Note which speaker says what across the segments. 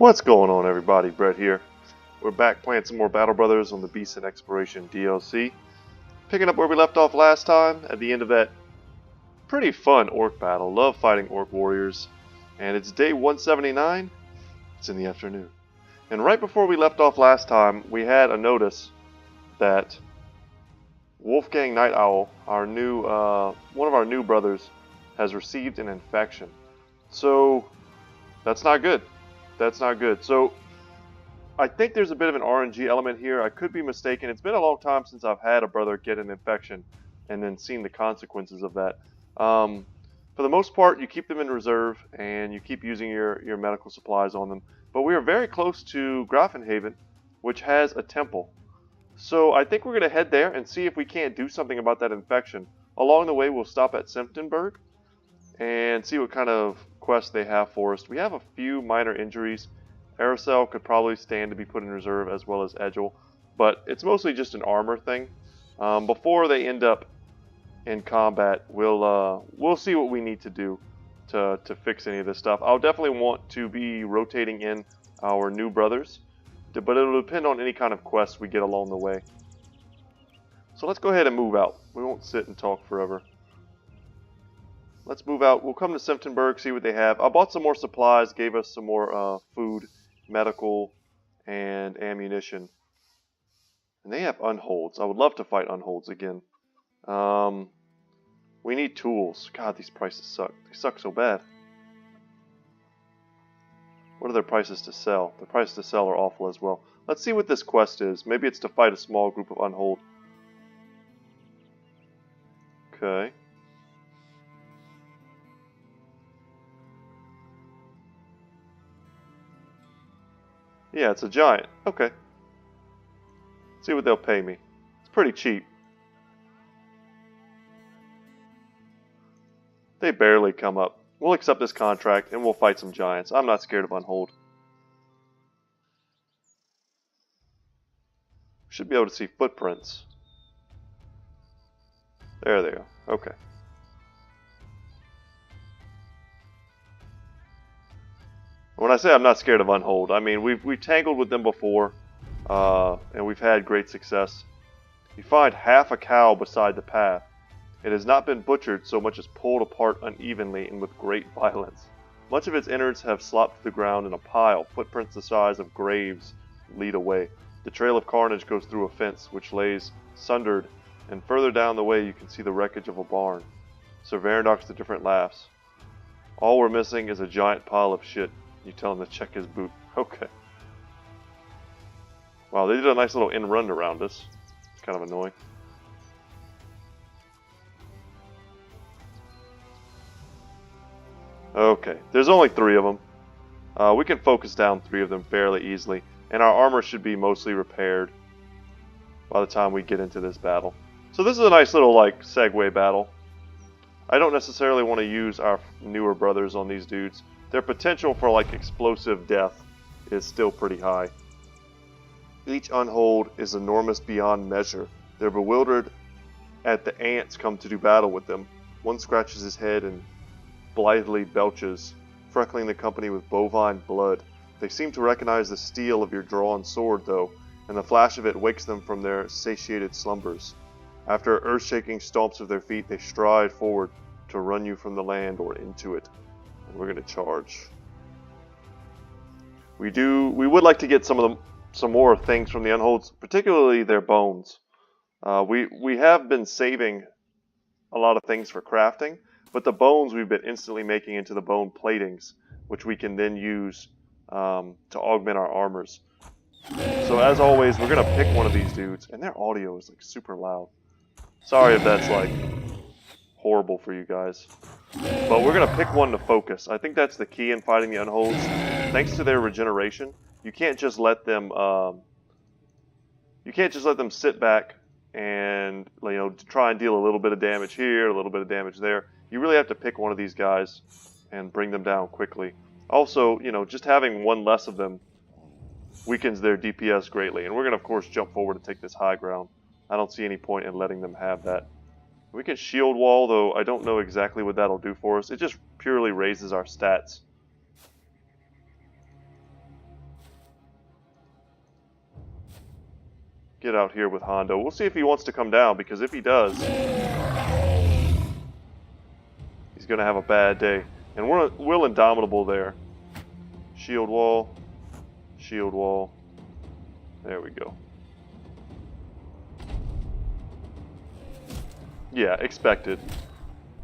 Speaker 1: What's going on, everybody? Brett here. We're back playing some more Battle Brothers on the Beast and Exploration DLC. Picking up where we left off last time, at the end of that pretty fun orc battle. Love fighting orc warriors. And it's day 179. It's in the afternoon. And right before we left off last time, we had a notice that Wolfgang Night Owl, our new, one of our new brothers, has received an infection. So, that's not good. That's not good. So, I think there's a bit of an RNG element here. I could be mistaken. It's been a long time since I've had a brother get an infection and then seen the consequences of that. For the most part, you keep them in reserve and you keep using your medical supplies on them. But we are very close to Grafenhaven, which has a temple. So I think we're going to head there and see if we can't do something about that infection. Along the way, we'll stop at Simptonburg and see what kind of quest they have for us. We have a few minor injuries. Aracel could probably stand to be put in reserve, as well as Edgel, but it's mostly just an armor thing. Before they end up in combat, we'll see what we need to do to fix any of this stuff. I'll definitely want to be rotating in our new brothers, but it'll depend on any kind of quests we get along the way. So let's go ahead and move out. We won't sit and talk forever. Let's move out. We'll come to Simptonburg, see what they have. I bought some more supplies, gave us some more food, medical, and ammunition. And they have UNHOLDS. I would love to fight UNHOLDS again. We need tools. God, these prices suck. They suck so bad. What are their prices to sell? The prices to sell are awful as well. Let's see what this quest is. Maybe it's to fight a small group of UNHOLD. Okay. Yeah, it's a giant. Okay. See what they'll pay me. It's pretty cheap. They barely come up. We'll accept this contract and we'll fight some giants. I'm not scared of UNHOLD. Should be able to see footprints. There they are. Okay. When I say I'm not scared of UNHOLD, I mean we've tangled with them before, and we've had great success. You find half a cow beside the path. It has not been butchered so much as pulled apart unevenly and with great violence. Much of its innards have slopped to the ground in a pile. Footprints the size of graves lead away. The trail of carnage goes through a fence, which lays sundered, and further down the way you can see the wreckage of a barn. Sir Verandox the different laughs. All we're missing is a giant pile of shit. You tell him to check his boot. Okay. Wow, they did a nice little end run around us. It's kind of annoying. Okay, there's only 3 of them. We can focus down 3 of them fairly easily, and our armor should be mostly repaired by the time we get into this battle. So this is a nice little segue battle. I don't necessarily want to use our newer brothers on these dudes. Their potential for explosive death is still pretty high. Each UNHOLD is enormous beyond measure. They're bewildered at the ants come to do battle with them. One scratches his head and blithely belches, freckling the company with bovine blood. They seem to recognize the steel of your drawn sword, though, and the flash of it wakes them from their satiated slumbers. After earth-shaking stomps of their feet, they stride forward to run you from the land or into it. And we're going to charge. We would like to get some more things from the UNHOLDS, particularly their bones. We have been saving a lot of things for crafting, but the bones we've been instantly making into the bone platings, which we can then use to augment our armors. So as always, we're going to pick one of these dudes, and their audio is super loud. Sorry if that's horrible for you guys. But we're going to pick one to focus. I think that's the key in fighting the UNHOLDS. Thanks to their regeneration, you can't just let them sit back and try and deal a little bit of damage here, a little bit of damage there. You really have to pick one of these guys and bring them down quickly. Also, just having one less of them weakens their DPS greatly. And we're going to, of course, jump forward and take this high ground. I don't see any point in letting them have that. We can shield wall, though I don't know exactly what that'll do for us. It just purely raises our stats. get out here with Hondo. We'll see if he wants to come down, because if he does, he's going to have a bad day. And we're indomitable there. Shield wall. Shield wall. There we go. Yeah, expected.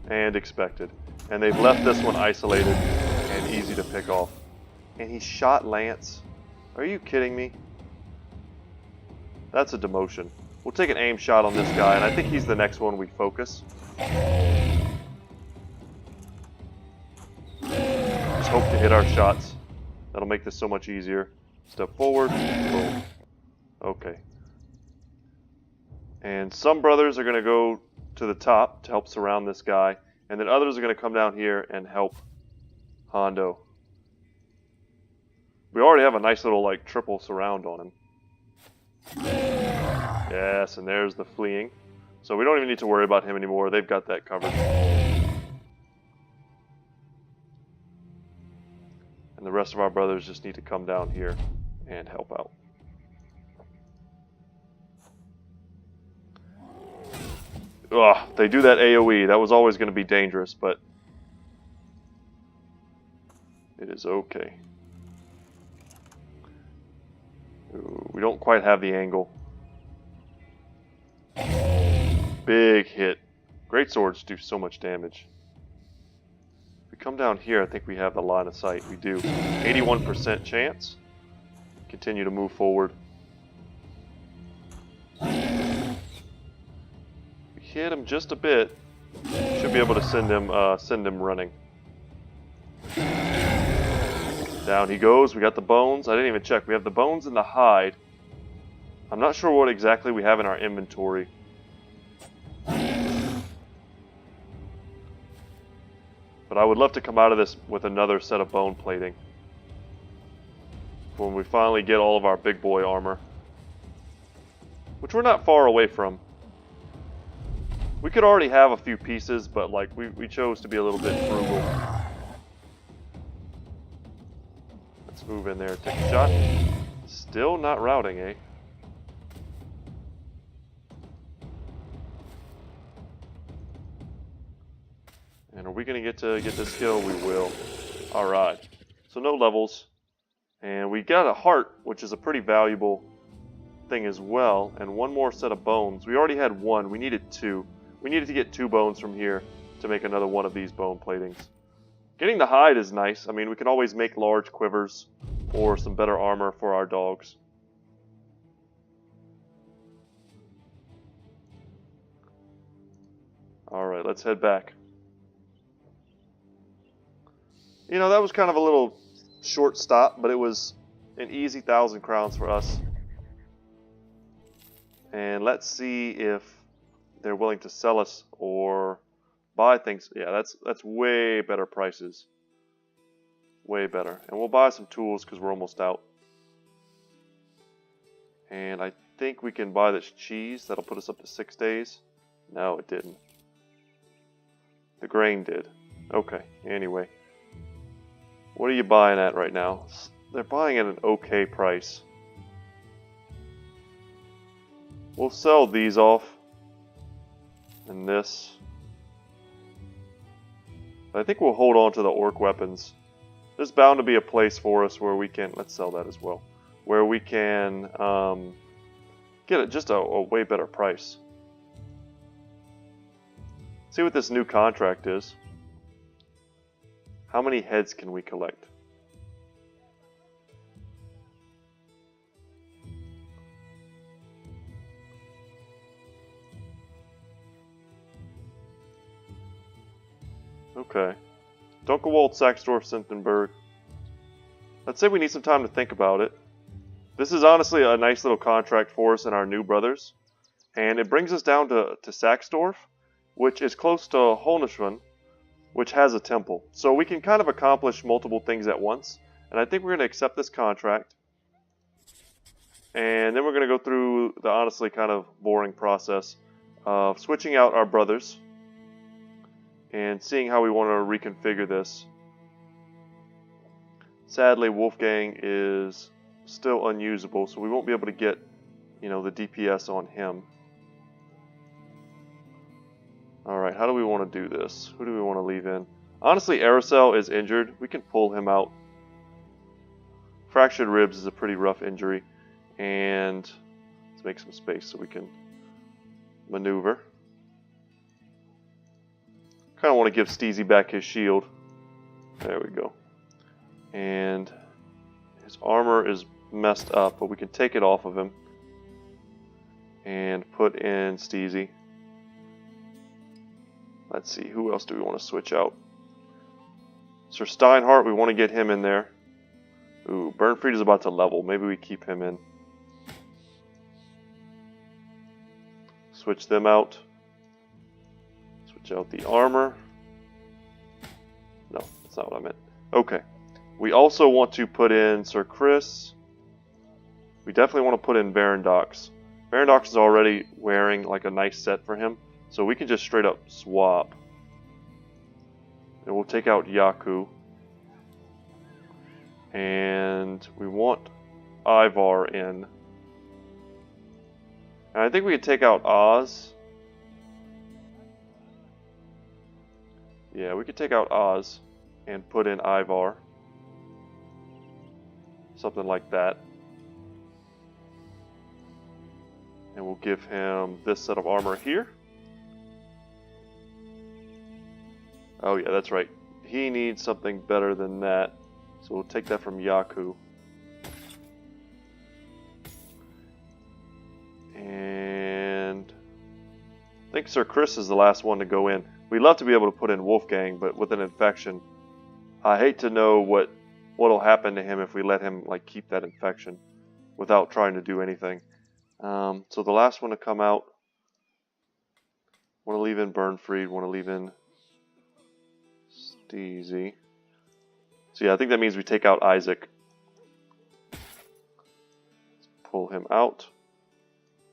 Speaker 1: And expected. And they've left this one isolated and easy to pick off. And he shot Lance. Are you kidding me? That's a demotion. We'll take an aim shot on this guy, and I think he's the next one we focus. Just hope to hit our shots. That'll make this so much easier. Step forward. Boom. Okay. And some brothers are going to go to the top to help surround this guy, and then others are going to come down here and help Hondo. We already have a nice little like triple surround on him. Yes, and there's the fleeing. So we don't even need to worry about him anymore. They've got that covered. And the rest of our brothers just need to come down here and help out. Ugh, they do that AoE. That was always going to be dangerous, but it is okay. Ooh, we don't quite have the angle. Big hit. Great swords do so much damage. If we come down here, I think we have the line of sight. We do. 81% chance. Continue to move forward. Hit him just a bit, should be able to send him running. Down he goes. We got the bones. I didn't even check. We have the bones and the hide. I'm not sure what exactly we have in our inventory. But I would love to come out of this with another set of bone plating when we finally get all of our big boy armor, which we're not far away from. We could already have a few pieces, but like we chose to be a little bit frugal. Let's move in there, take a shot. Still not routing, eh? And are we going to get this kill? We will. Alright. So no levels. And we got a heart, which is a pretty valuable thing as well. And one more set of bones. We already had one. We needed two. We needed to get 2 bones from here to make another one of these bone platings. Getting the hide is nice. I mean, we can always make large quivers or some better armor for our dogs. Alright, let's head back. You know, that was kind of a little short stop, but it was an easy 1,000 crowns for us. And let's see if they're willing to sell us or buy things. Yeah, that's way better prices. Way better. And we'll buy some tools because we're almost out. And I think we can buy this cheese. That'll put us up to 6 days. No, it didn't. The grain did. Okay, anyway. What are you buying at right now? They're buying at an okay price. We'll sell these off. And this. But I think we'll hold on to the orc weapons. There's bound to be a place for us where we can, let's sell that as well, where we can get it just a way better price. See what this new contract is. How many heads can we collect? Okay. Dunkelwald, Saxdorf, Sintenberg. Let's say we need some time to think about it. This is honestly a nice little contract for us and our new brothers. And it brings us down to Saxdorf, which is close to Holnischwan, which has a temple. So we can kind of accomplish multiple things at once. And I think we're going to accept this contract. And then we're going to go through the honestly kind of boring process of switching out our brothers and seeing how we want to reconfigure this. Sadly, Wolfgang is still unusable, so we won't be able to get you know, the DPS on him. Alright, how do we want to do this? Who do we want to leave in? Honestly, Aerosol is injured. We can pull him out. Fractured ribs is a pretty rough injury. And let's make some space so we can maneuver. Kind of want to give Steezy back his shield. There we go. And his armor is messed up, but we can take it off of him and put in Steezy. Let's see, who else do we want to switch out? Sir Steinhardt, we want to get him in there. Ooh, Burnfried is about to level. Maybe we keep him in. Switch them out. Switch out the armor. No, that's not what I meant. Okay. We also want to put in Sir Chris. We definitely want to put in Baron Dox. Baron Dox is already wearing like a nice set for him. So we can just straight up swap. And we'll take out Yaku. And we want Ivar in. And I think we could take out Oz. Yeah, we could take out Oz and put in Ivar. Something like that. And we'll give him this set of armor here. Oh yeah, that's right. He needs something better than that. So we'll take that from Yaku. And I think Sir Chris is the last one to go in. We'd love to be able to put in Wolfgang, but with an infection, I hate to know what'll happen to him if we let him like keep that infection without trying to do anything. So the last one to come out, want to leave in Burnfried, want to leave in Steezy. So yeah, I think that means we take out Isaac. Let's pull him out.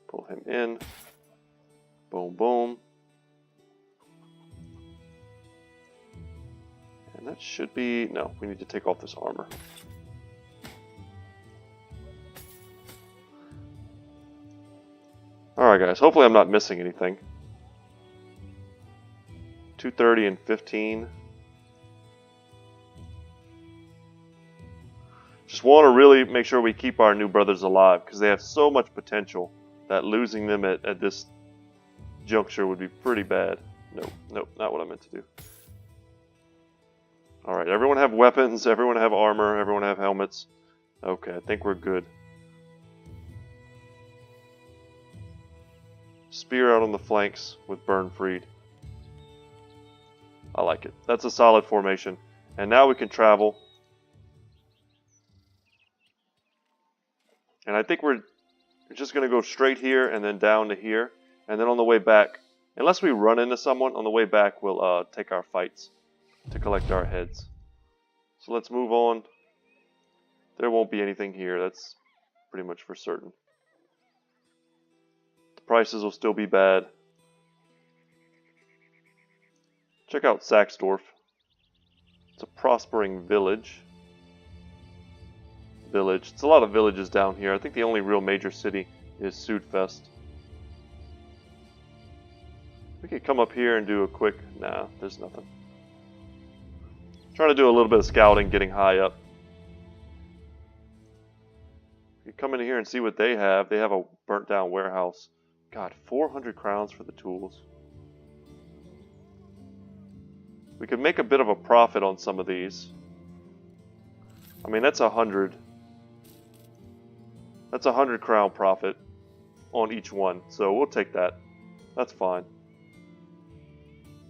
Speaker 1: Pull him in. Boom, boom. And that should be... No, we need to take off this armor. Alright guys, hopefully I'm not missing anything. 230 and 15. Just want to really make sure we keep our new brothers alive, because they have so much potential that losing them at this juncture would be pretty bad. Nope, not what I meant to do. Alright, everyone have weapons, everyone have armor, everyone have helmets. Okay, I think we're good. Spear out on the flanks with Burnfried. I like it. That's a solid formation. And now we can travel. And I think we're just going to go straight here and then down to here. And then on the way back, unless we run into someone, on the way back we'll take our fights to collect our heads. So let's move on. There won't be anything here. That's pretty much for certain. The prices will still be bad. Check out Saxdorf. It's a prospering village. It's a lot of villages down here. I think the only real major city is Sudfest. We could come up here and do a quick... Nah, there's nothing. Trying to do a little bit of scouting, getting high up. You come in here and see what they have. They have a burnt down warehouse. God, 400 crowns for the tools. We could make a bit of a profit on some of these. I mean, that's 100. That's 100 crown profit on each one, so we'll take that. That's fine.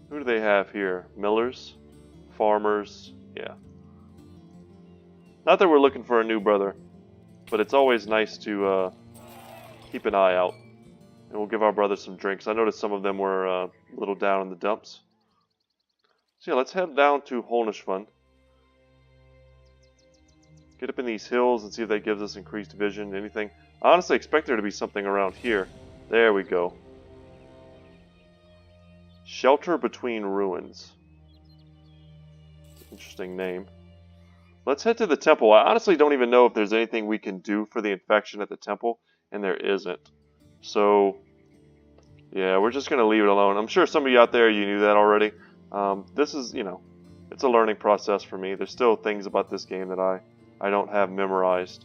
Speaker 1: Who do they have here? Millers? Farmers? Yeah. Not that we're looking for a new brother, but it's always nice to keep an eye out. And we'll give our brothers some drinks. I noticed some of them were a little down in the dumps. So yeah, let's head down to Holnishfund. Get up in these hills and see if that gives us increased vision. Anything? I honestly expect there to be something around here. There we go. Shelter Between Ruins. Interesting name. Let's head to the temple. I honestly don't even know if there's anything we can do for the infection at the temple. and there isn't. So, yeah, we're just going to leave it alone. I'm sure some of you out there, you knew that already. This is, you know, it's a learning process for me. There's still things about this game that I don't have memorized.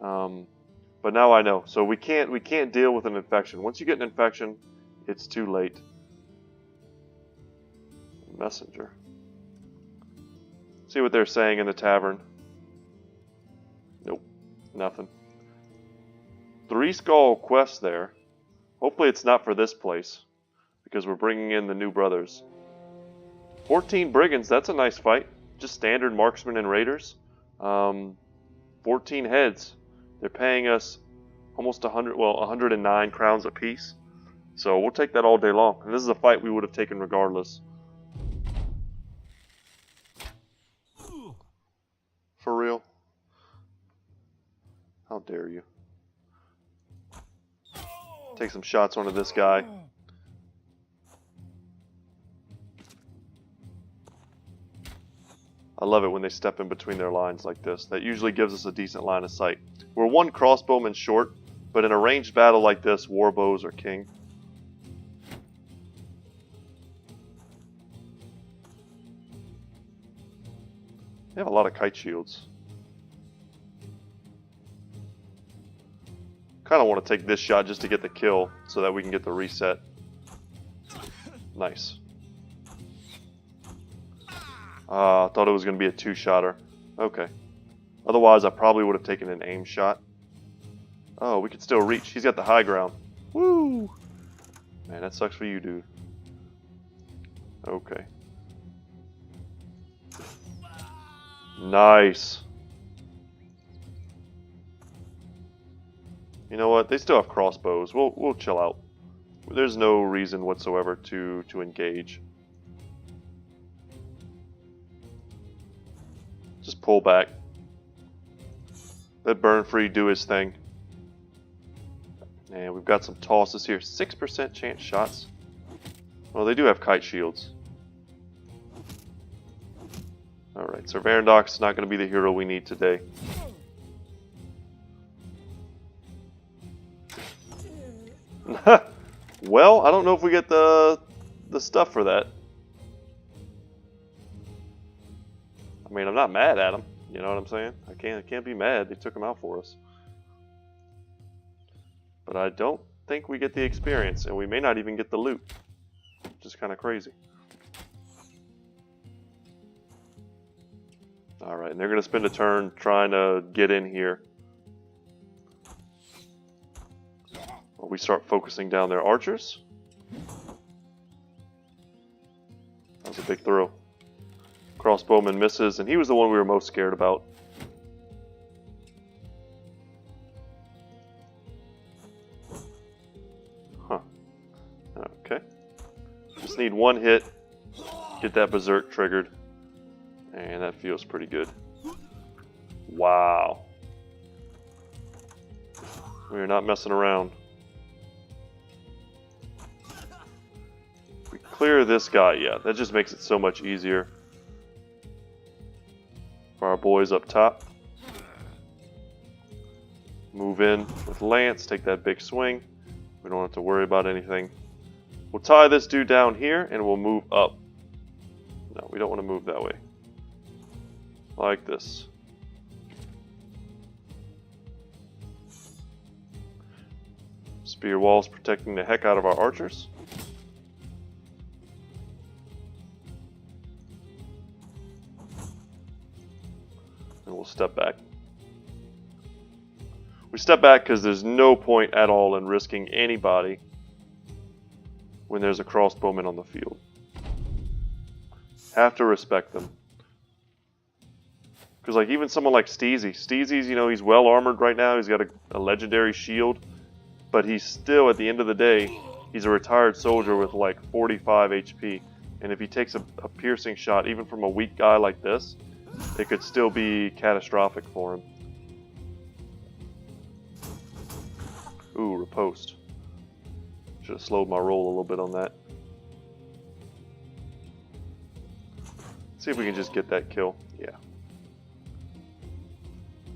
Speaker 1: But now I know. So we can't deal with an infection. Once you get an infection, it's too late. Messenger. See what they're saying in the tavern. Nope, nothing. 3 skull quest there. Hopefully it's not for this place, because we're bringing in the new brothers. 14 brigands, that's a nice fight. Just standard marksmen and raiders. 14 heads. They're paying us almost 109 crowns apiece. So we'll take that all day long. And this is a fight we would have taken regardless. For real? How dare you? Take some shots onto this guy. I love it when they step in between their lines like this. That usually gives us a decent line of sight. We're 1 crossbowman short, but in a ranged battle like this, warbows are king. They have a lot of kite shields. Kind of want to take this shot just to get the kill so that we can get the reset. Nice. I thought it was going to be a 2-shotter. Okay. Otherwise, I probably would have taken an aim shot. Oh, we could still reach. He's got the high ground. Woo! Man, that sucks for you, dude. Okay. Nice. You know what? They still have crossbows. We'll chill out. There's no reason whatsoever to engage. Just pull back. Let Burnfree do his thing. And we've got some tosses here. 6% chance shots. Well, they do have kite shields. Alright, so Varendok's not going to be the hero we need today. Well, I don't know if we get the stuff for that. I mean, I'm not mad at them. You know what I'm saying? I can't be mad. They took them out for us. But I don't think we get the experience, and we may not even get the loot. Which is kind of crazy. Alright, and they're going to spend a turn trying to get in here. Well, we start focusing down their archers. That was a big throw. Crossbowman misses, and he was the one we were most scared about. Huh. Okay. Just need 1 hit. Get that berserk triggered. And that feels pretty good. Wow. We are not messing around. We clear this guy, yeah. That just makes it so much easier for our boys up top. Move in with Lance, take that big swing. We don't have to worry about anything. We'll tie this dude down here and we'll move up. No, we don't want to move that way. Like this. Spear walls protecting the heck out of our archers. And we'll step back. We step back because there's no point at all in risking anybody when there's a crossbowman on the field. Have to respect them. Because like even someone like Steezy's, you know, he's well armored right now. He's got a legendary shield. But he's still, at the end of the day, he's a retired soldier with like 45 HP. And if he takes a piercing shot, even from a weak guy like this, it could still be catastrophic for him. Ooh, riposte. Should have slowed my roll a little bit on that. See if we can just get that kill. Yeah.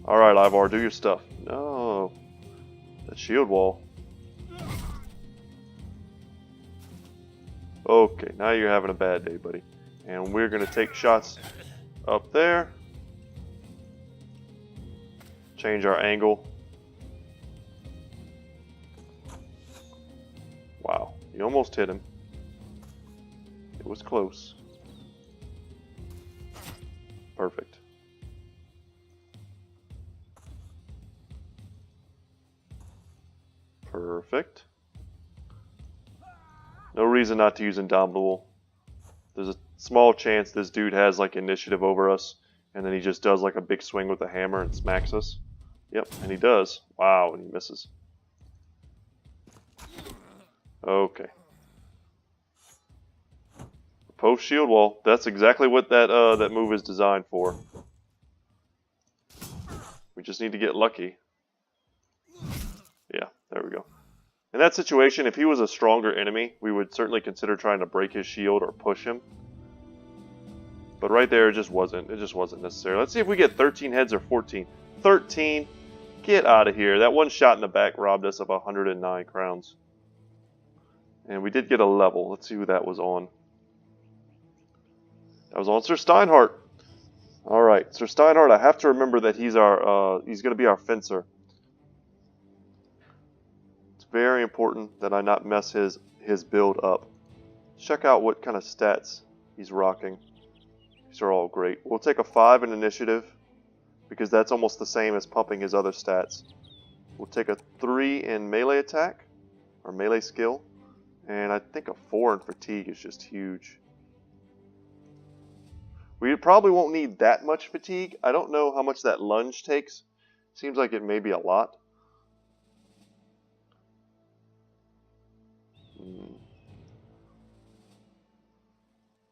Speaker 1: Alright, Ivar, do your stuff. No. The shield wall. Okay, now you're having a bad day, buddy. And we're going to take shots up there. Change our angle. Wow, you almost hit him. It was close. Perfect. Perfect. No reason not to use Indomitable. There's a small chance this dude has like initiative over us, and then he just does like a big swing with a hammer and smacks us. Yep, and he does. Wow, and he misses. Okay. Post shield wall. That's exactly what that move is designed for. We just need to get lucky. Yeah, there we go. In that situation, if he was a stronger enemy, we would certainly consider trying to break his shield or push him. But right there, it just wasn't necessary. Let's see if we get 13 heads or 14. 13? Get out of here. That one shot in the back robbed us of 109 crowns. And we did get a level. Let's see who that was on. That was on Sir Steinhardt. Alright, Sir Steinhardt, I have to remember that he's going to be our fencer. It's very important that I not mess his build up. Check out what kind of stats he's rocking. These are all great. We'll take a 5 in initiative, because that's almost the same as pumping his other stats. We'll take a 3 in melee attack, or melee skill, and I think a 4 in fatigue is just huge. We probably won't need that much fatigue. I don't know how much that lunge takes. Seems like it may be a lot.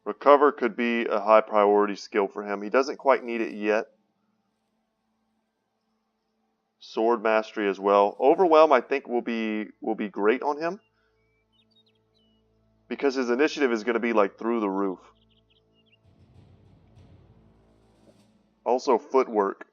Speaker 1: Recover could be a high priority skill for him. He doesn't quite need it yet. Sword mastery as well. Overwhelm, I think, will be great on him, because his initiative is going to be like through the roof. Also, footwork.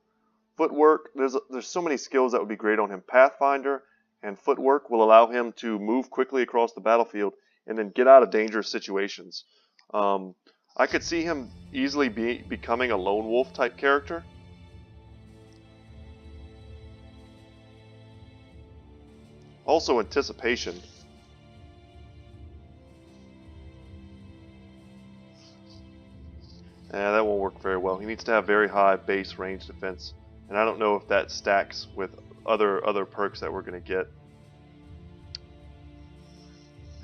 Speaker 1: Footwork, there's so many skills that would be great on him. Pathfinder and footwork will allow him to move quickly across the battlefield and then get out of dangerous situations. I could see him easily becoming a lone wolf type character. Also, anticipation. Yeah, that won't work very well. He needs to have very high base range defense, and I don't know if that stacks with other perks that we're going to get.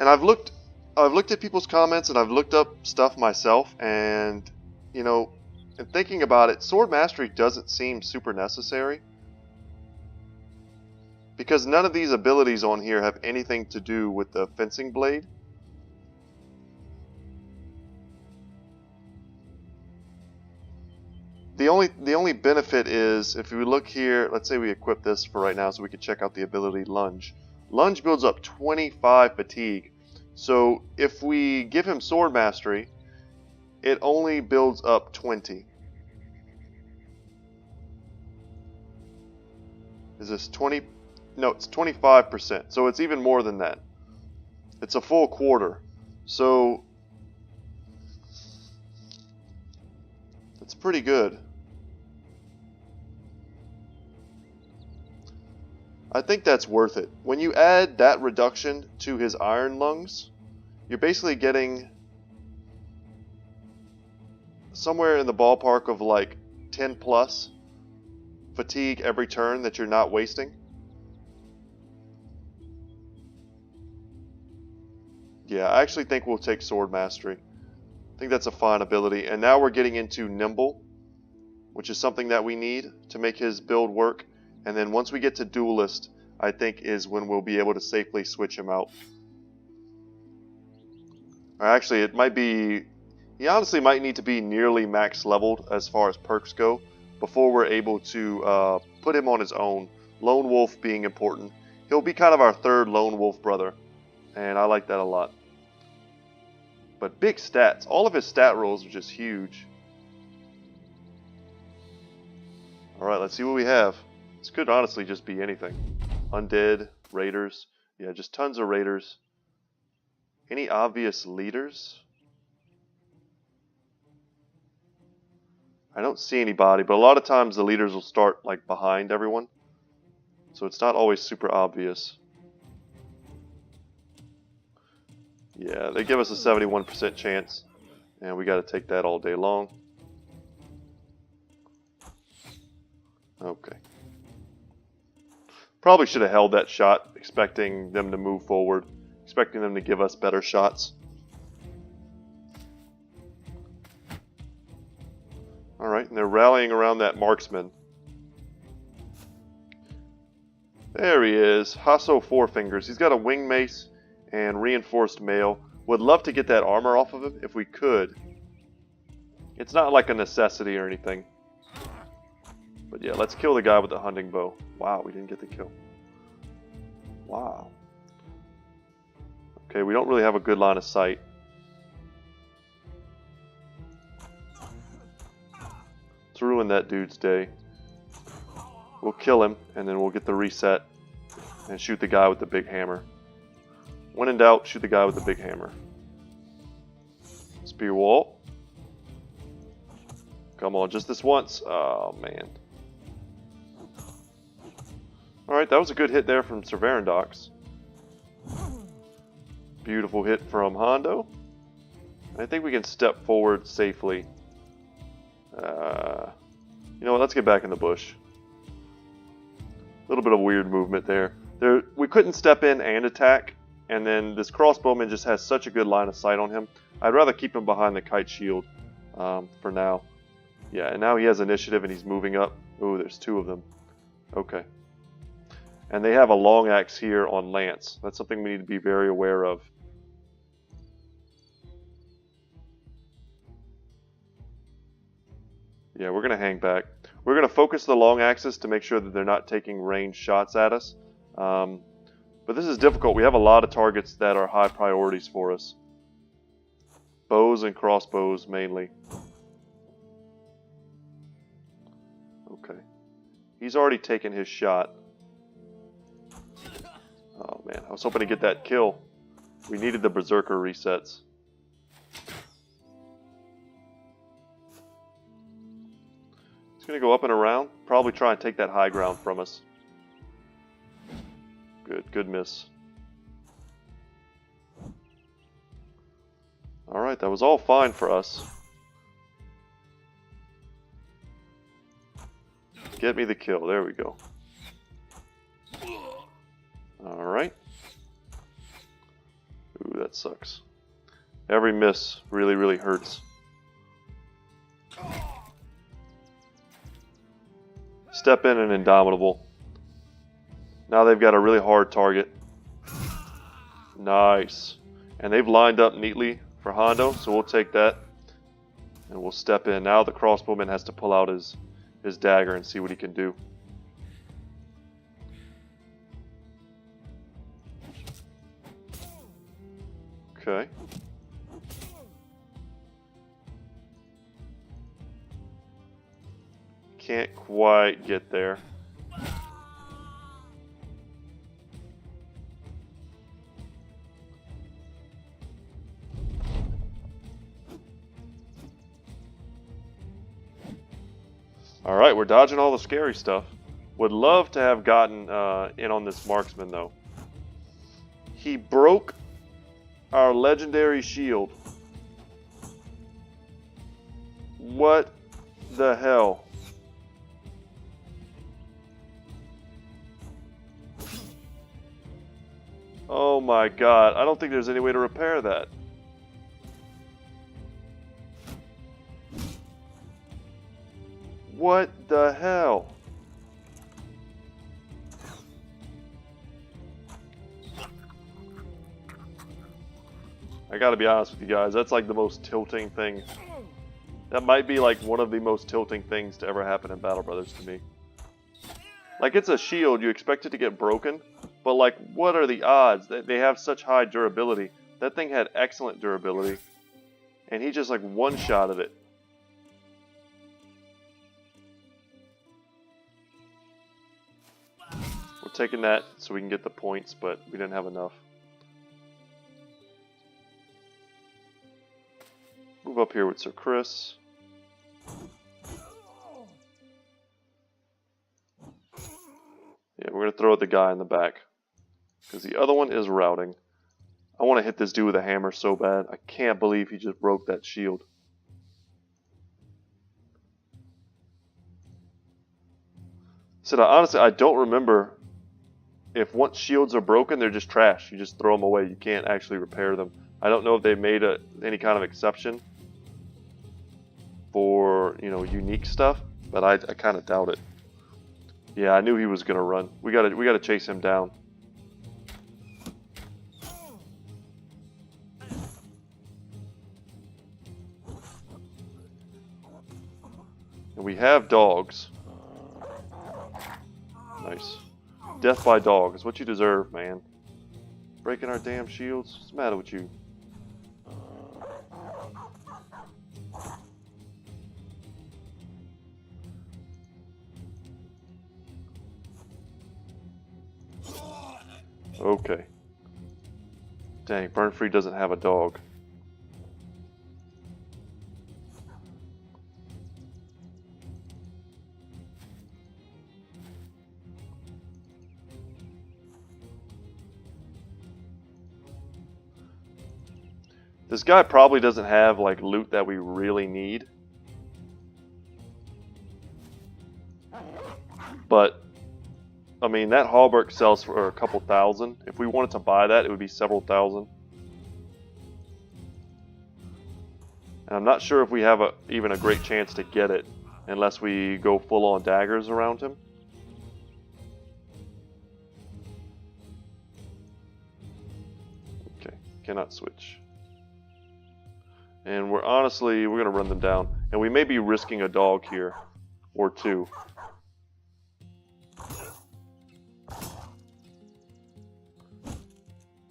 Speaker 1: And I've looked at people's comments, and I've looked up stuff myself, and you know, in thinking about it, sword mastery doesn't seem super necessary, because none of these abilities on here have anything to do with the fencing blade. The only benefit is, if we look here, let's say we equip this for right now so we can check out the ability Lunge. Lunge builds up 25 fatigue. So if we give him sword mastery, it only builds up 20. Is this 20? No, it's 25%. So it's even more than that. It's a full quarter. So it's pretty good. I think that's worth it. When you add that reduction to his iron lungs, you're basically getting somewhere in the ballpark of like 10 plus fatigue every turn that you're not wasting. Yeah, I actually think we'll take sword mastery. I think that's a fine ability. And now we're getting into nimble, which is something that we need to make his build work. And then once we get to duelist, I think is when we'll be able to safely switch him out. Or actually, it might be... He honestly might need to be nearly max leveled as far as perks go before we're able to put him on his own. Lone wolf being important. He'll be kind of our third lone wolf brother, and I like that a lot. But big stats. All of his stat rolls are just huge. Alright, let's see what we have. This could honestly just be anything. Undead, Raiders. Yeah, just tons of raiders. Any obvious leaders? I don't see anybody, but a lot of times the leaders will start like behind everyone. So it's not always super obvious. Yeah, they give us a 71% chance. And we got to take that all day long. Okay. Probably should have held that shot, expecting them to move forward. Expecting them to give us better shots. Alright, and they're rallying around that marksman. There he is, Hasso Four Fingers. He's got a wing mace and reinforced mail. Would love to get that armor off of him if we could. It's not like a necessity or anything. But yeah, let's kill the guy with the hunting bow. Wow, we didn't get the kill. Wow. Okay, we don't really have a good line of sight. Let's ruin that dude's day. We'll kill him, and then we'll get the reset and shoot the guy with the big hammer. When in doubt, shoot the guy with the big hammer. Spear wall. Come on, just this once. Oh, man. Alright, that was a good hit there from Cerverandox. Beautiful hit from Hondo. I think we can step forward safely. You know what, let's get back in the bush. A little bit of weird movement there. We couldn't step in and attack, and then this crossbowman just has such a good line of sight on him. I'd rather keep him behind the kite shield for now. Yeah, and now he has initiative and he's moving up. Ooh, there's two of them. Okay. And they have a long axe here on Lance. That's something we need to be very aware of. Yeah, we're going to hang back. We're going to focus the long axes to make sure that they're not taking ranged shots at us. But this is difficult. We have a lot of targets that are high priorities for us. Bows and crossbows mainly. Okay. He's already taken his shot. Oh man, I was hoping to get that kill. We needed the berserker resets. He's going to go up and around. Probably try and take that high ground from us. Good miss. Alright, that was all fine for us. Get me the kill. There we go. Alright. Ooh, that sucks. Every miss really hurts. Step in and Indomitable. Now they've got a really hard target. Nice. And they've lined up neatly for Hondo, so we'll take that. And we'll step in. Now the crossbowman has to pull out his dagger and see what he can do. Okay. Can't quite get there. Alright, we're dodging all the scary stuff. Would love to have gotten in on this marksman though. He broke our legendary shield. What the hell? Oh my god, I don't think there's any way to repair that. What the hell? I gotta be honest with you guys, that's like the most tilting thing. That might be like one of the most tilting things to ever happen in Battle Brothers to me. Like, it's a shield, you expect it to get broken, but like, what are the odds? They have such high durability. That thing had excellent durability, and he just like one-shotted it. We're taking that so we can get the points, but we didn't have enough. Move up here with Sir Chris. Yeah, we're going to throw at the guy in the back. Because the other one is routing. I want to hit this dude with a hammer so bad. I can't believe he just broke that shield. So honestly, I don't remember if once shields are broken, they're just trash. You just throw them away. You can't actually repair them. I don't know if they made any kind of exception for, you know, unique stuff, but I kind of doubt it. Yeah, I knew he was gonna run. We gotta chase him down. And we have dogs. Nice. Death by dog is what you deserve, man. Breaking our damn shields. What's the matter with you? Okay. Dang, Burnfree doesn't have a dog. This guy probably doesn't have like loot that we really need. But I mean, that hauberk sells for a couple thousand. If we wanted to buy that, it would be several thousand. And I'm not sure if we have even a great chance to get it unless we go full on daggers around him. Okay, cannot switch. And we're going to run them down. And we may be risking a dog here or two.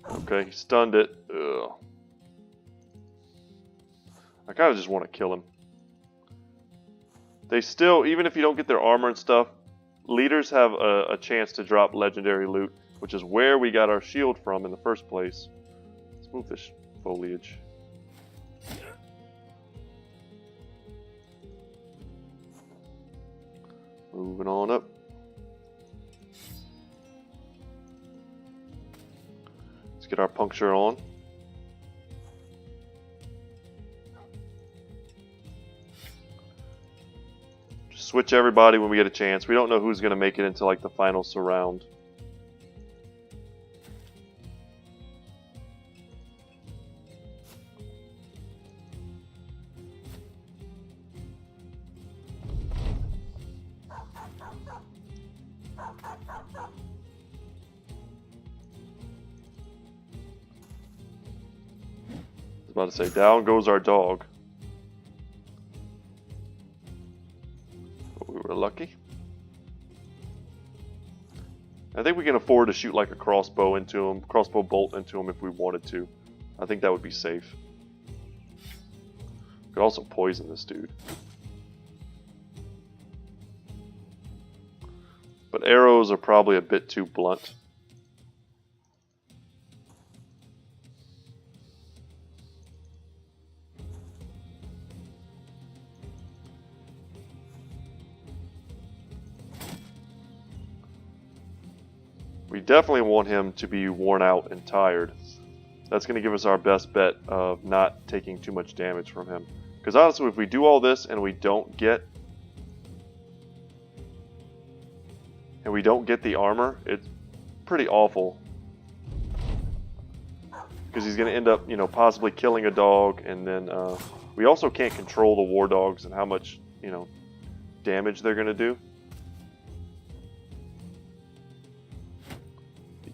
Speaker 1: Okay, he stunned it. Ugh. I kind of just want to kill him. They still, even if you don't get their armor and stuff, leaders have a chance to drop legendary loot, which is where we got our shield from in the first place. Let's move this foliage. Moving on up. Let's get our puncture on. Just switch everybody when we get a chance. We don't know who's going to make it into like the final surround. About to say, down goes our dog. But we were lucky. I think we can afford to shoot like a crossbow into him, crossbow bolt into him if we wanted to. I think that would be safe. Could also poison this dude. But arrows are probably a bit too blunt. We definitely want him to be worn out and tired. That's going to give us our best bet of not taking too much damage from him. Because honestly, if we do all this and we don't get the armor, it's pretty awful. Because he's going to end up, you know, possibly killing a dog, and then we also can't control the war dogs and how much, you know, damage they're going to do.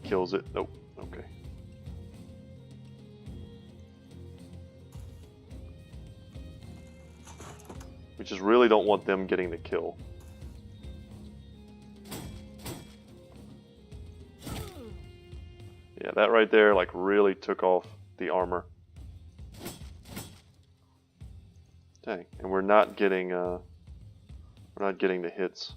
Speaker 1: Kills it. Nope. Okay. We just really don't want them getting the kill. Yeah, that right there like really took off the armor. Dang, and we're not getting the hits.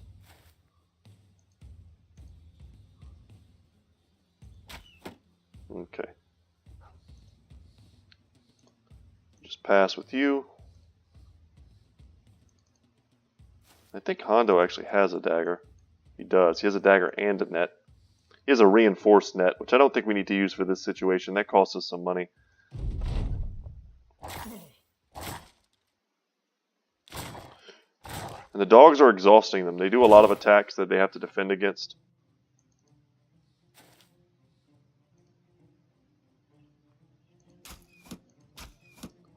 Speaker 1: Okay. Just pass with you. I think Hondo actually has a dagger. He does. He has a dagger and a net. He has a reinforced net, which I don't think we need to use for this situation. That costs us some money. And the dogs are exhausting them. They do a lot of attacks that they have to defend against.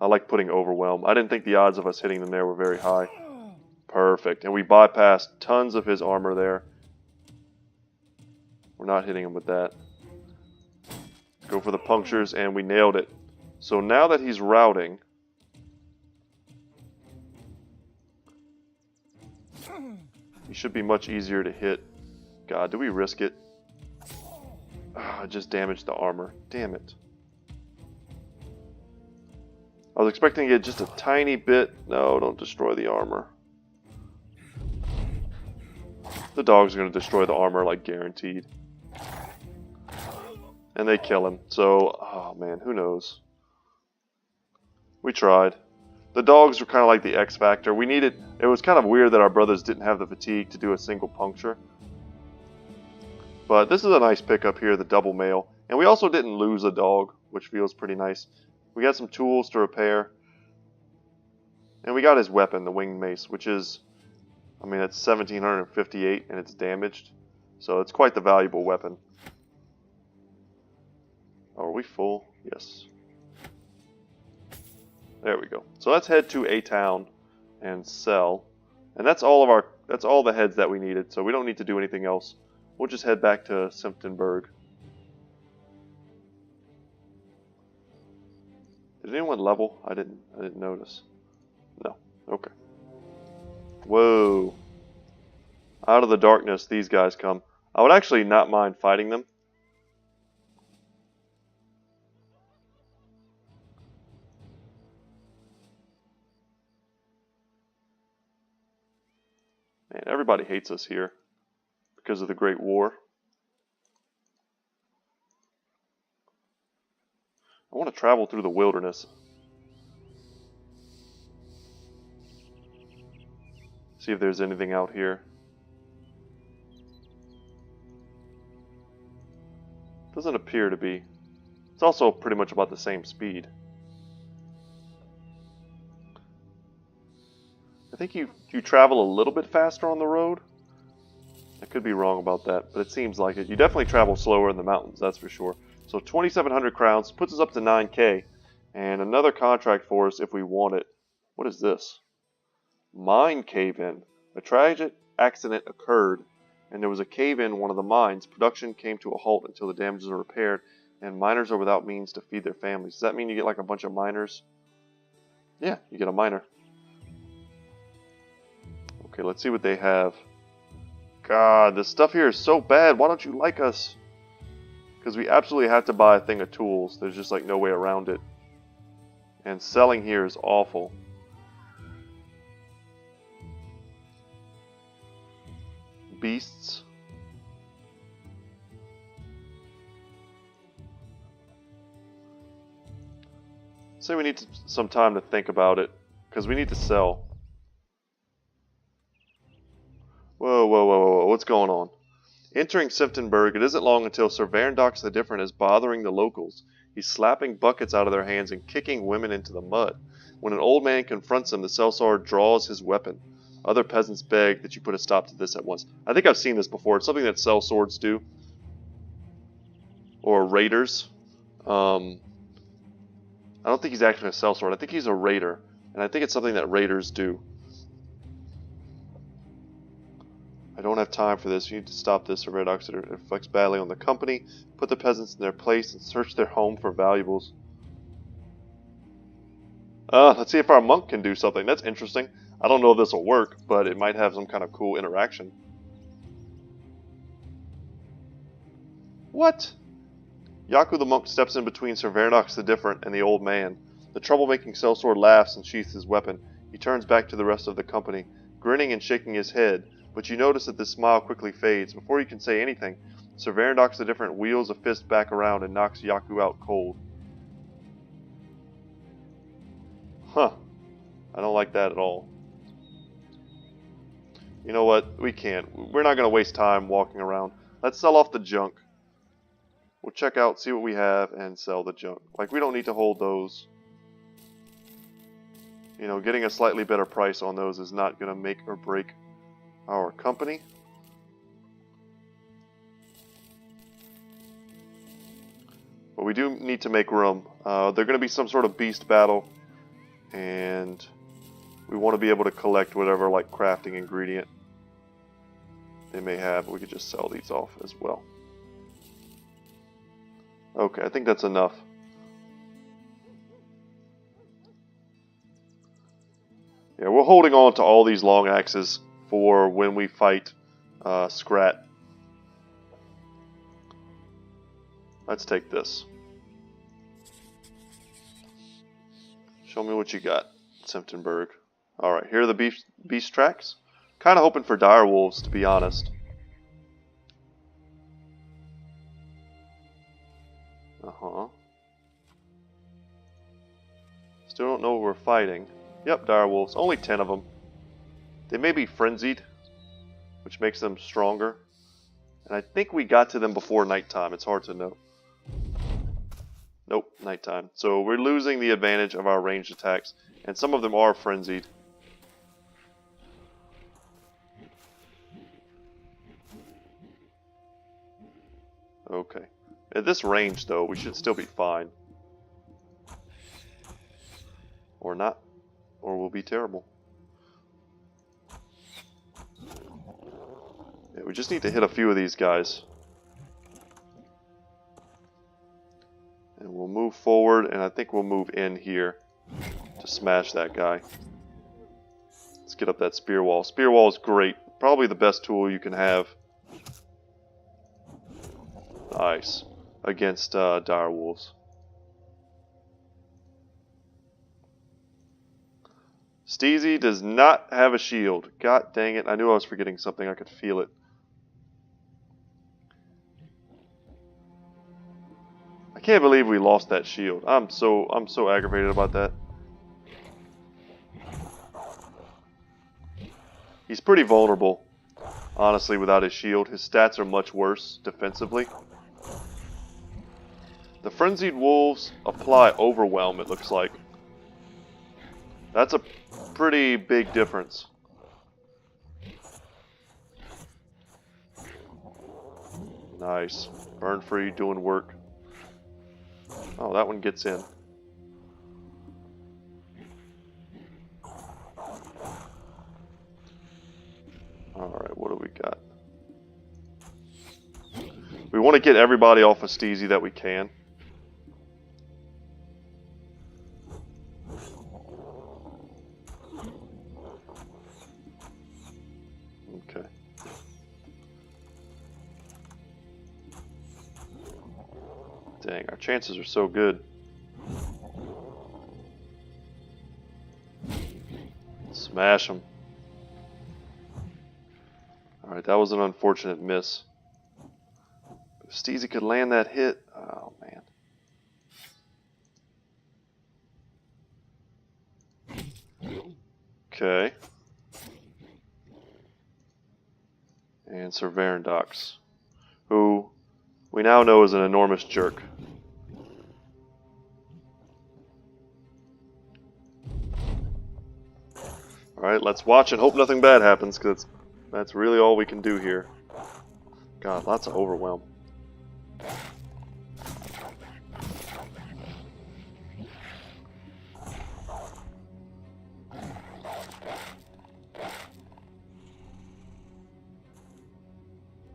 Speaker 1: I like putting overwhelm. I didn't think the odds of us hitting them there were very high. Perfect. And we bypassed tons of his armor there. We're not hitting him with that. Go for the punctures, and we nailed it. So now that he's routing, he should be much easier to hit. God, do we risk it? I just damaged the armor. Damn it. I was expecting to get just a tiny bit. No, don't destroy the armor. The dogs are going to destroy the armor, like guaranteed. And they kill him. So, oh man, who knows? We tried. The dogs were kind of like the X factor. We needed. It was kind of weird that our brothers didn't have the fatigue to do a single puncture. But this is a nice pickup here, the double mail. And we also didn't lose a dog, which feels pretty nice. We got some tools to repair. And we got his weapon, the winged mace, which is, I mean, it's 1758 and it's damaged. So it's quite the valuable weapon. Oh, are we full? Yes. There we go. So let's head to a town and sell. And that's all the heads that we needed. So we don't need to do anything else. We'll just head back to Simptonburg. Did anyone level? I didn't notice. No. Okay. Whoa. Out of the darkness these guys come. I would actually not mind fighting them. Man, everybody hates us here because of the Great War. I want to travel through the wilderness. See if there's anything out here. Doesn't appear to be. It's also pretty much about the same speed. I think you travel a little bit faster on the road. I could be wrong about that, but it seems like it. You definitely travel slower in the mountains, that's for sure. So 2,700 crowns puts us up to 9k. And another contract for us if we want it. What is this? Mine cave-in. A tragic accident occurred, and there was a cave-in in one of the mines. Production came to a halt until the damages are repaired, and miners are without means to feed their families. Does that mean you get like a bunch of miners? Yeah, you get a miner. Okay, let's see what they have. God, this stuff here is so bad. Why don't you like us? Because we absolutely have to buy a thing of tools. There's just like no way around it. And selling here is awful. Beasts. Say we need some time to think about it. Because we need to sell. Whoa, whoa, whoa, whoa, what's going on? Entering Simptonburg, it isn't long until Sir Verandox the Different is bothering the locals. He's slapping buckets out of their hands and kicking women into the mud. When an old man confronts him, the sellsword draws his weapon. Other peasants beg that you put a stop to this at once. I think I've seen this before. It's something that sellswords do. Or raiders. I don't think he's actually a sellsword. I think he's a raider. And I think it's something that raiders do. I don't have time for this. You need to stop this, Sir Verandox. It reflects badly on the company. Put the peasants in their place and search their home for valuables. Let's see if our monk can do something. That's interesting. I don't know if this will work, but it might have some kind of cool interaction. What? Yaku the monk steps in between Sir Verandox the Different and the old man. The troublemaking sellsword laughs and sheaths his weapon. He turns back to the rest of the company, grinning and shaking his head. But you notice that this smile quickly fades. Before you can say anything, Surveyor knocks the different wheels of fist back around and knocks Yaku out cold. Huh. I don't like that at all. You know what? We can't. We're not going to waste time walking around. Let's sell off the junk. We'll check out, see what we have, and sell the junk. Like, we don't need to hold those. You know, getting a slightly better price on those is not going to make or break our company. But we do need to make room. They're going to be some sort of beast battle. And we want to be able to collect whatever, like, crafting ingredient they may have. We could just sell these off as well. Okay, I think that's enough. Yeah, we're holding on to all these long axes for when we fight Scrat. Let's take this. Show me what you got, Simptonberg. Alright, here are the beast tracks. Kind of hoping for dire wolves, to be honest. Still don't know what we're fighting. Yep, dire wolves. Only 10 of them. They may be frenzied, which makes them stronger. And I think we got to them before nighttime. It's hard to know. Nope, nighttime. So we're losing the advantage of our ranged attacks. And some of them are frenzied. Okay. At this range, though, we should still be fine. Or not. Or we'll be terrible. Yeah, we just need to hit a few of these guys. And we'll move forward, and I think we'll move in here to smash that guy. Let's get up that spear wall. Spear wall is great. Probably the best tool you can have. Nice. Against dire wolves. Steezy does not have a shield. God dang it. I knew I was forgetting something. I could feel it. I can't believe we lost that shield. I'm so aggravated about that. He's pretty vulnerable, honestly, without his shield. His stats are much worse defensively. The frenzied wolves apply overwhelm, it looks like. That's a pretty big difference. Nice. Burn free, doing work. Oh, that one gets in. Alright, what do we got? We want to get everybody off of Steezy that we can. Okay. Dang, our chances are so good. Smash them. Alright, that was an unfortunate miss. If Steezy could land that hit, oh man. Okay. And Sir Varandox, who we now know is an enormous jerk. Alright, let's watch and hope nothing bad happens, because that's really all we can do here. God, lots of overwhelm.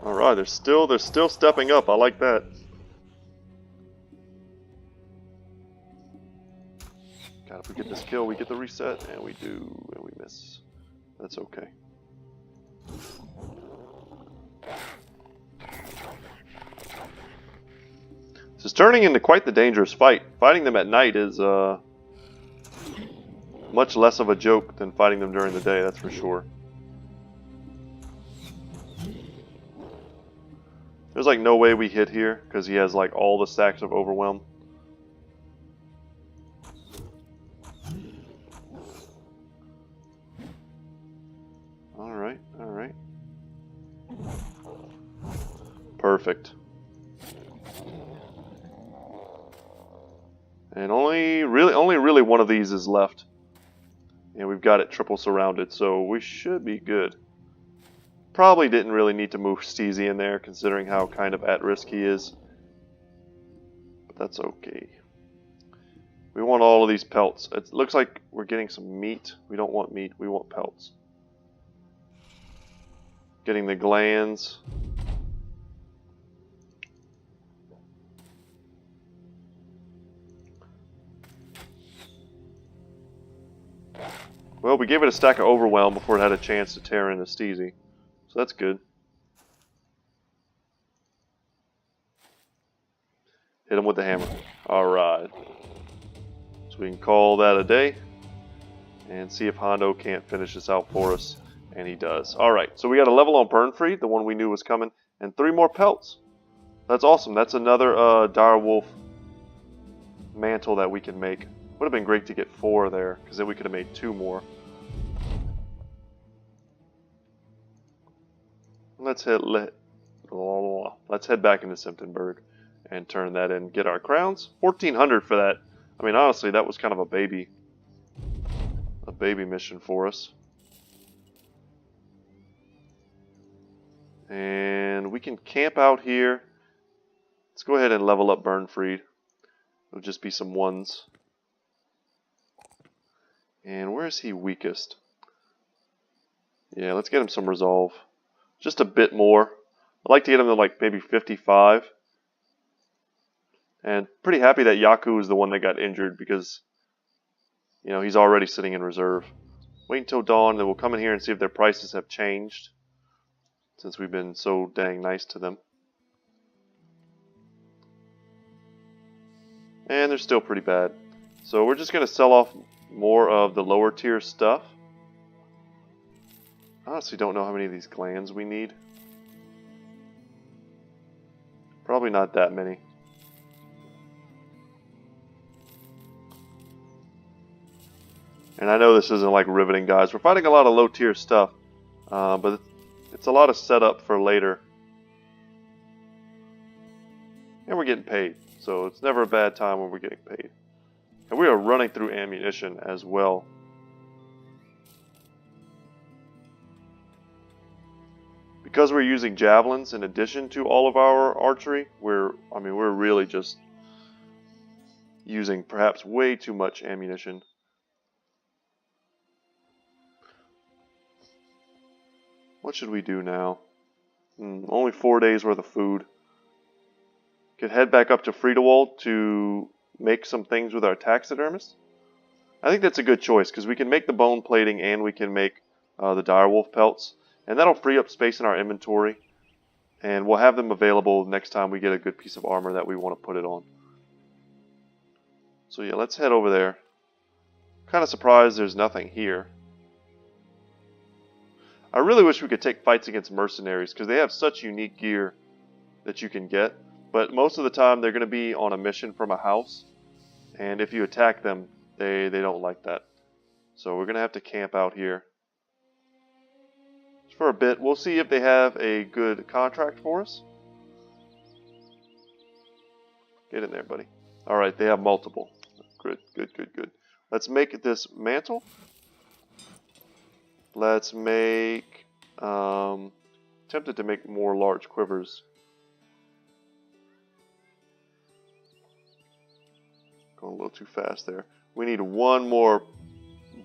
Speaker 1: Alright, they're still stepping up. I like that. God, if we get this kill, we get the reset, and we do, and we miss. That's okay. This is turning into quite the dangerous fight. Fighting them at night is much less of a joke than fighting them during the day, that's for sure. There's like no way we hit here because he has like all the stacks of Overwhelm. Alright, alright. Perfect. And only really one of these is left. And we've got it triple surrounded, so we should be good. Probably didn't really need to move Steezy in there, considering how kind of at risk he is. But that's okay. We want all of these pelts. It looks like we're getting some meat. We don't want meat, we want pelts. Getting the glands. Well, we gave it a stack of Overwhelm before it had a chance to tear into Steezy. So that's good. Hit him with the hammer. Alright. So we can call that a day. And see if Hondo can't finish this out for us. And he does. Alright, so we got a level on Burnfree, the one we knew was coming. And 3 more pelts. That's awesome. That's another Direwolf mantle that we can make. Would have been great to get 4 there, because then we could have made 2 more. Let's head back into Simptonburg and turn that in. Get our crowns. 1,400 for that. I mean, honestly, that was kind of a baby mission for us. And we can camp out here. Let's go ahead and level up Burnfree. It'll just be some 1s. And where is he weakest? Yeah, let's get him some resolve. Just a bit more. I'd like to get him to like maybe 55. And pretty happy that Yaku is the one that got injured because, you know, he's already sitting in reserve. Wait until dawn, then we'll come in here and see if their prices have changed. Since we've been so dang nice to them. And they're still pretty bad. So we're just going to sell off more of the lower tier stuff. I honestly don't know how many of these glands we need. Probably not that many. And I know this isn't like riveting, guys. We're fighting a lot of low tier stuff. But it's a lot of setup for later. And we're getting paid. So it's never a bad time when we're getting paid. And we are running through ammunition as well. Because we're using javelins in addition to all of our archery, we're really just using perhaps way too much ammunition. What should we do now? Only 4 days worth of food. Could head back up to Friedewald to make some things with our taxidermist. I think that's a good choice because we can make the bone plating and we can make the direwolf pelts. And that'll free up space in our inventory. And we'll have them available next time we get a good piece of armor that we want to put it on. So yeah, let's head over there. Kind of surprised there's nothing here. I really wish we could take fights against mercenaries because they have such unique gear that you can get. But most of the time they're going to be on a mission from a house. And if you attack them, they don't like that. So we're going to have to camp out here. For a bit. We'll see if they have a good contract for us. Get in there, buddy. Alright, they have multiple. Good, good, good, good. Let's make this mantle. Let's make... tempted to make more large quivers. Going a little too fast there. We need 1 more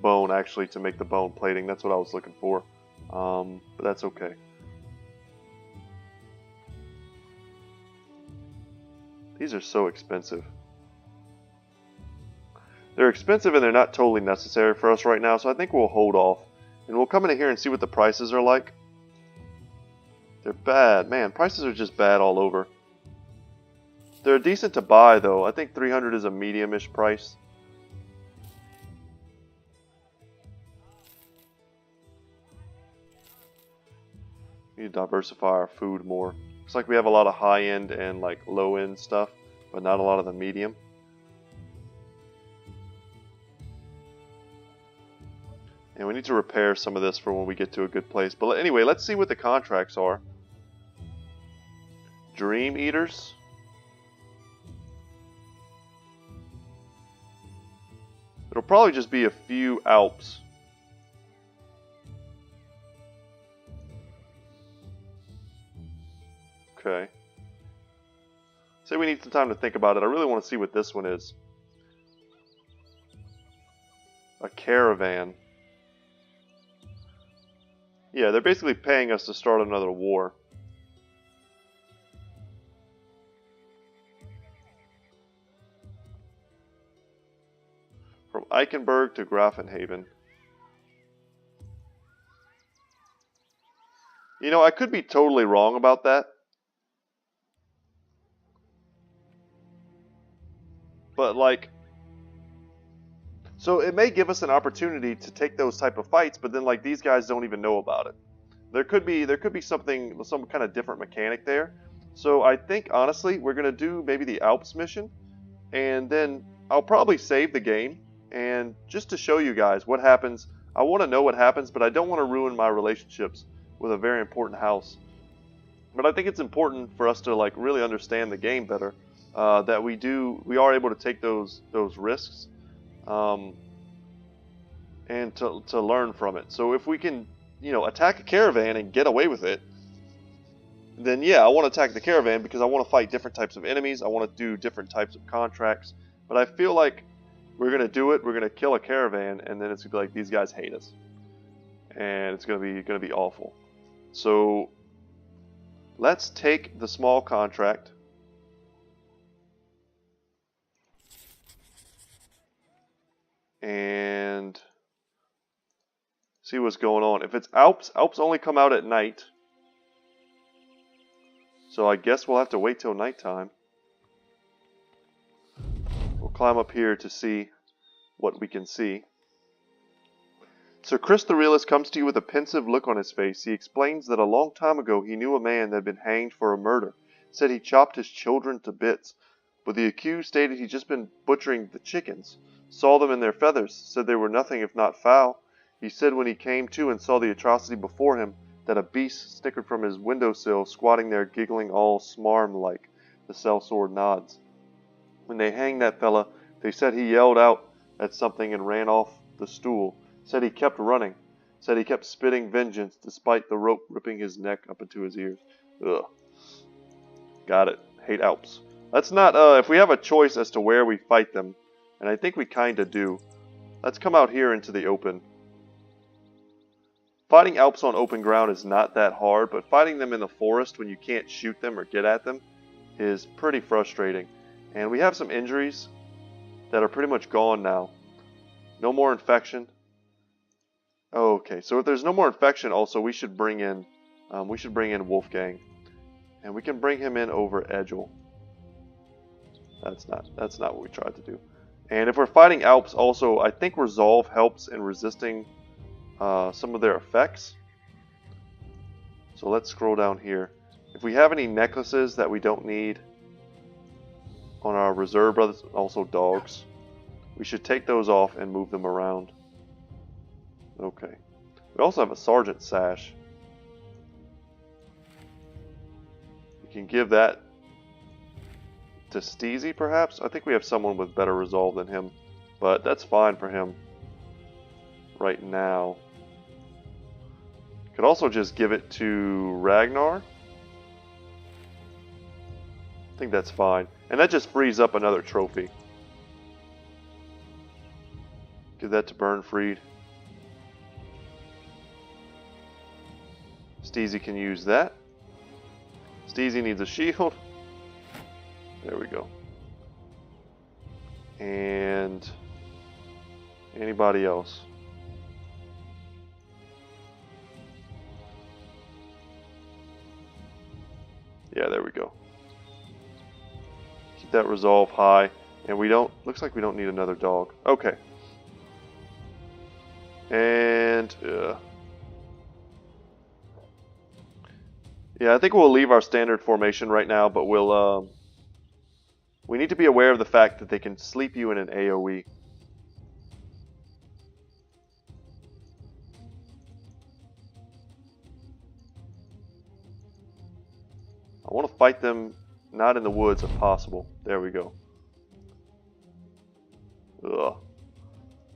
Speaker 1: bone, actually, to make the bone plating. That's what I was looking for. But that's okay. These are so expensive. They're expensive and they're not totally necessary for us right now, so I think we'll hold off. And we'll come in here and see what the prices are like. They're bad. Man, prices are just bad all over. They're decent to buy, though. I think 300 is a medium-ish price. We need to diversify our food more. Looks like we have a lot of high-end and like low-end stuff, but not a lot of the medium. And we need to repair some of this for when we get to a good place. But anyway, let's see what the contracts are. Dream Eaters. It'll probably just be a few Alps. Okay. Say we need some time to think about it. I really want to see what this one is. A caravan. Yeah, they're basically paying us to start another war. From Eichenberg to Grafenhaven. You know, I could be totally wrong about that. But like, so it may give us an opportunity to take those type of fights, but then like these guys don't even know about it. There could be something, some kind of different mechanic there. So I think honestly we're gonna do maybe the Alps mission, and then I'll probably save the game, and just to show you guys what happens. I want to know what happens, but I don't want to ruin my relationships with a very important house. But I think it's important for us to like really understand the game better. That we are able to take those risks, and to learn from it. So if we can, you know, attack a caravan and get away with it, then yeah, I want to attack the caravan because I want to fight different types of enemies. I want to do different types of contracts. But I feel like we're gonna do it. We're gonna kill a caravan, and then it's gonna be like these guys hate us, and it's gonna be awful. So let's take the small contract. And see what's going on. If it's Alps, Alps only come out at night. So I guess we'll have to wait till nighttime. We'll climb up here to see what we can see. Sir Chris the Realist comes to you with a pensive look on his face. He explains that a long time ago he knew a man that had been hanged for a murder. Said he chopped his children to bits. But the accused stated he'd just been butchering the chickens. Saw them in their feathers, said they were nothing if not foul. He said when he came to and saw the atrocity before him, that a beast snickered from his windowsill, squatting there giggling all smarm-like. The sellsword nods. When they hanged that fella, they said he yelled out at something and ran off the stool. Said he kept running. Said he kept spitting vengeance, despite the rope ripping his neck up into his ears. Ugh. Got it. Hate Alps. Let's not, if we have a choice as to where we fight them, and I think we kinda do. Let's come out here into the open. Fighting Alps on open ground is not that hard, but fighting them in the forest when you can't shoot them or get at them is pretty frustrating. And we have some injuries that are pretty much gone now. No more infection. Okay, so if there's no more infection, also we should bring in Wolfgang, and we can bring him in over Edgel. That's not what we tried to do. And if we're fighting Alps, also, I think Resolve helps in resisting some of their effects. So let's scroll down here. If we have any necklaces that we don't need on our reserve brothers, also dogs, we should take those off and move them around. Okay. We also have a sergeant sash. We can give that to Steezy, perhaps? I think we have someone with better resolve than him, but that's fine for him right now. Could also just give it to Ragnar. I think that's fine. And that just frees up another trophy. Give that to Bernfried. Steezy can use that. Steezy needs a shield. There we go. And anybody else? Yeah, there we go. Keep that resolve high. And we don't, looks like we don't need another dog. Okay. And, Yeah, I think we'll leave our standard formation right now, but we need to be aware of the fact that they can sleep you in an AoE. I want to fight them not in the woods if possible. There we go. Ugh.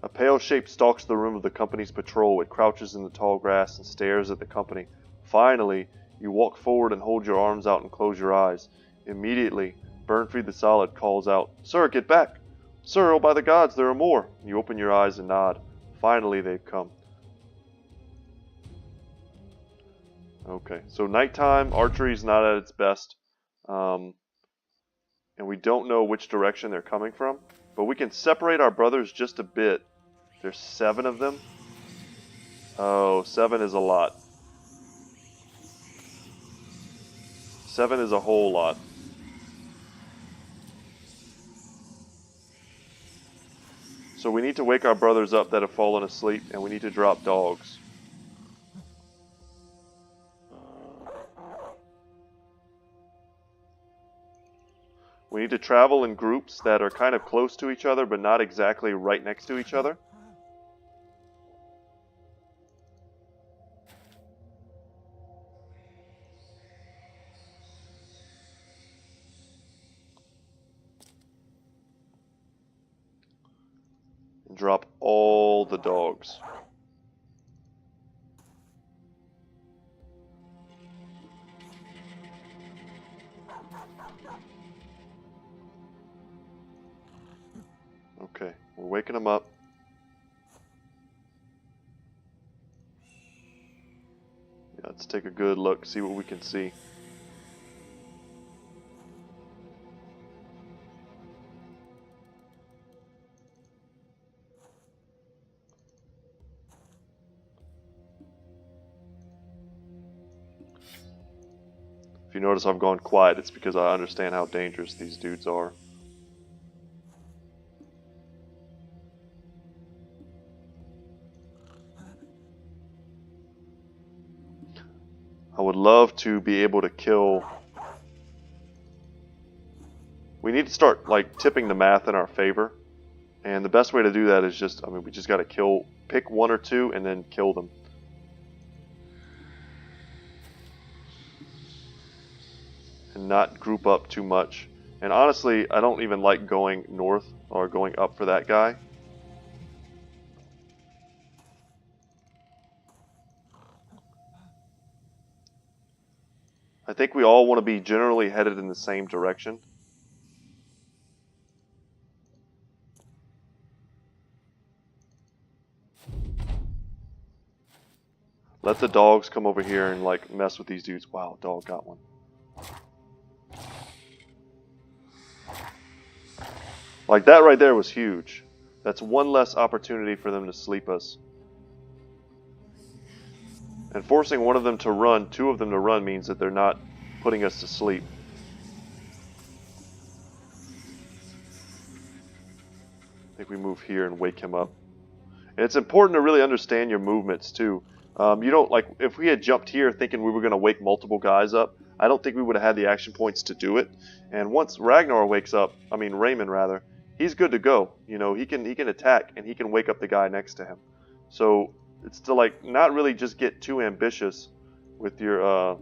Speaker 1: A pale shape stalks the room of the company's patrol. It crouches in the tall grass and stares at the company. Finally, you walk forward and hold your arms out and close your eyes. Immediately, Burnfried the Solid calls out, "Sir, get back! Sir, oh by the gods, there are more!" You open your eyes and nod. Finally, they've come. Okay, so nighttime, archery is not at its best. And we don't know which direction they're coming from. But we can separate our brothers just a bit. There's 7 of them. Oh, 7 is a lot. 7 is a whole lot. So we need to wake our brothers up that have fallen asleep, and we need to drop dogs. We need to travel in groups that are kind of close to each other, but not exactly right next to each other. And drop all the dogs. Okay, we're waking them up. Yeah, let's take a good look, see what we can see. If you notice I've gone quiet, it's because I understand how dangerous these dudes are. I would love to be able to kill... We need to start, like, tipping the math in our favor. And the best way to do that is just, we just gotta pick 1 or 2 and then kill them. And not group up too much. And honestly, I don't even like going north or going up for that guy. I think we all want to be generally headed in the same direction. Let the dogs come over here and like mess with these dudes. Wow, dog got one. Like that right there was huge. That's 1 less opportunity for them to sleep us. And forcing 1 of them to run, 2 of them to run, means that they're not putting us to sleep. I think we move here and wake him up. And it's important to really understand your movements too. You don't, like, if we had jumped here thinking we were going to wake multiple guys up, I don't think we would have had the action points to do it. And once Ragnar wakes up, Raymond rather, he's good to go. You know, he can attack and he can wake up the guy next to him. So it's to like not really just get too ambitious with your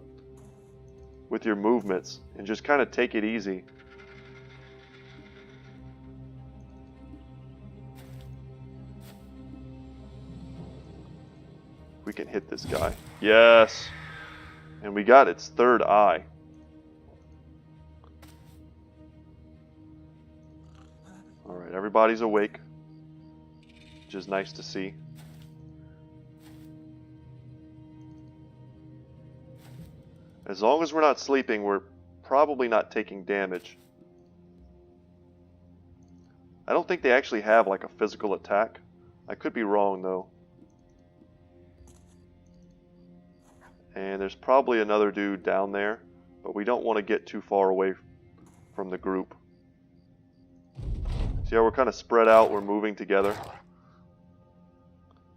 Speaker 1: movements and just kind of take it easy. We can hit this guy. Yes. And we got its 3rd eye. Alright, everybody's awake, which is nice to see. As long as we're not sleeping, we're probably not taking damage. I don't think they actually have like a physical attack. I could be wrong though. And there's probably another dude down there, but we don't want to get too far away from the group. See how we're kind of spread out, we're moving together.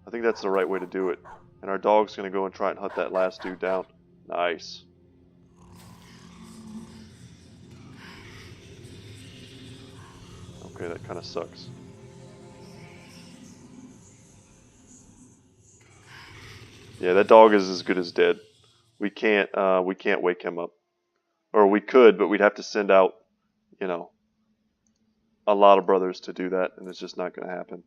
Speaker 1: I think that's the right way to do it. And our dog's going to go and try and hunt that last dude down. Nice. Okay, that kind of sucks. Yeah, that dog is as good as dead. We can't wake him up. Or we could, but we'd have to send out, you know, a lot of brothers to do that, and it's just not going to happen.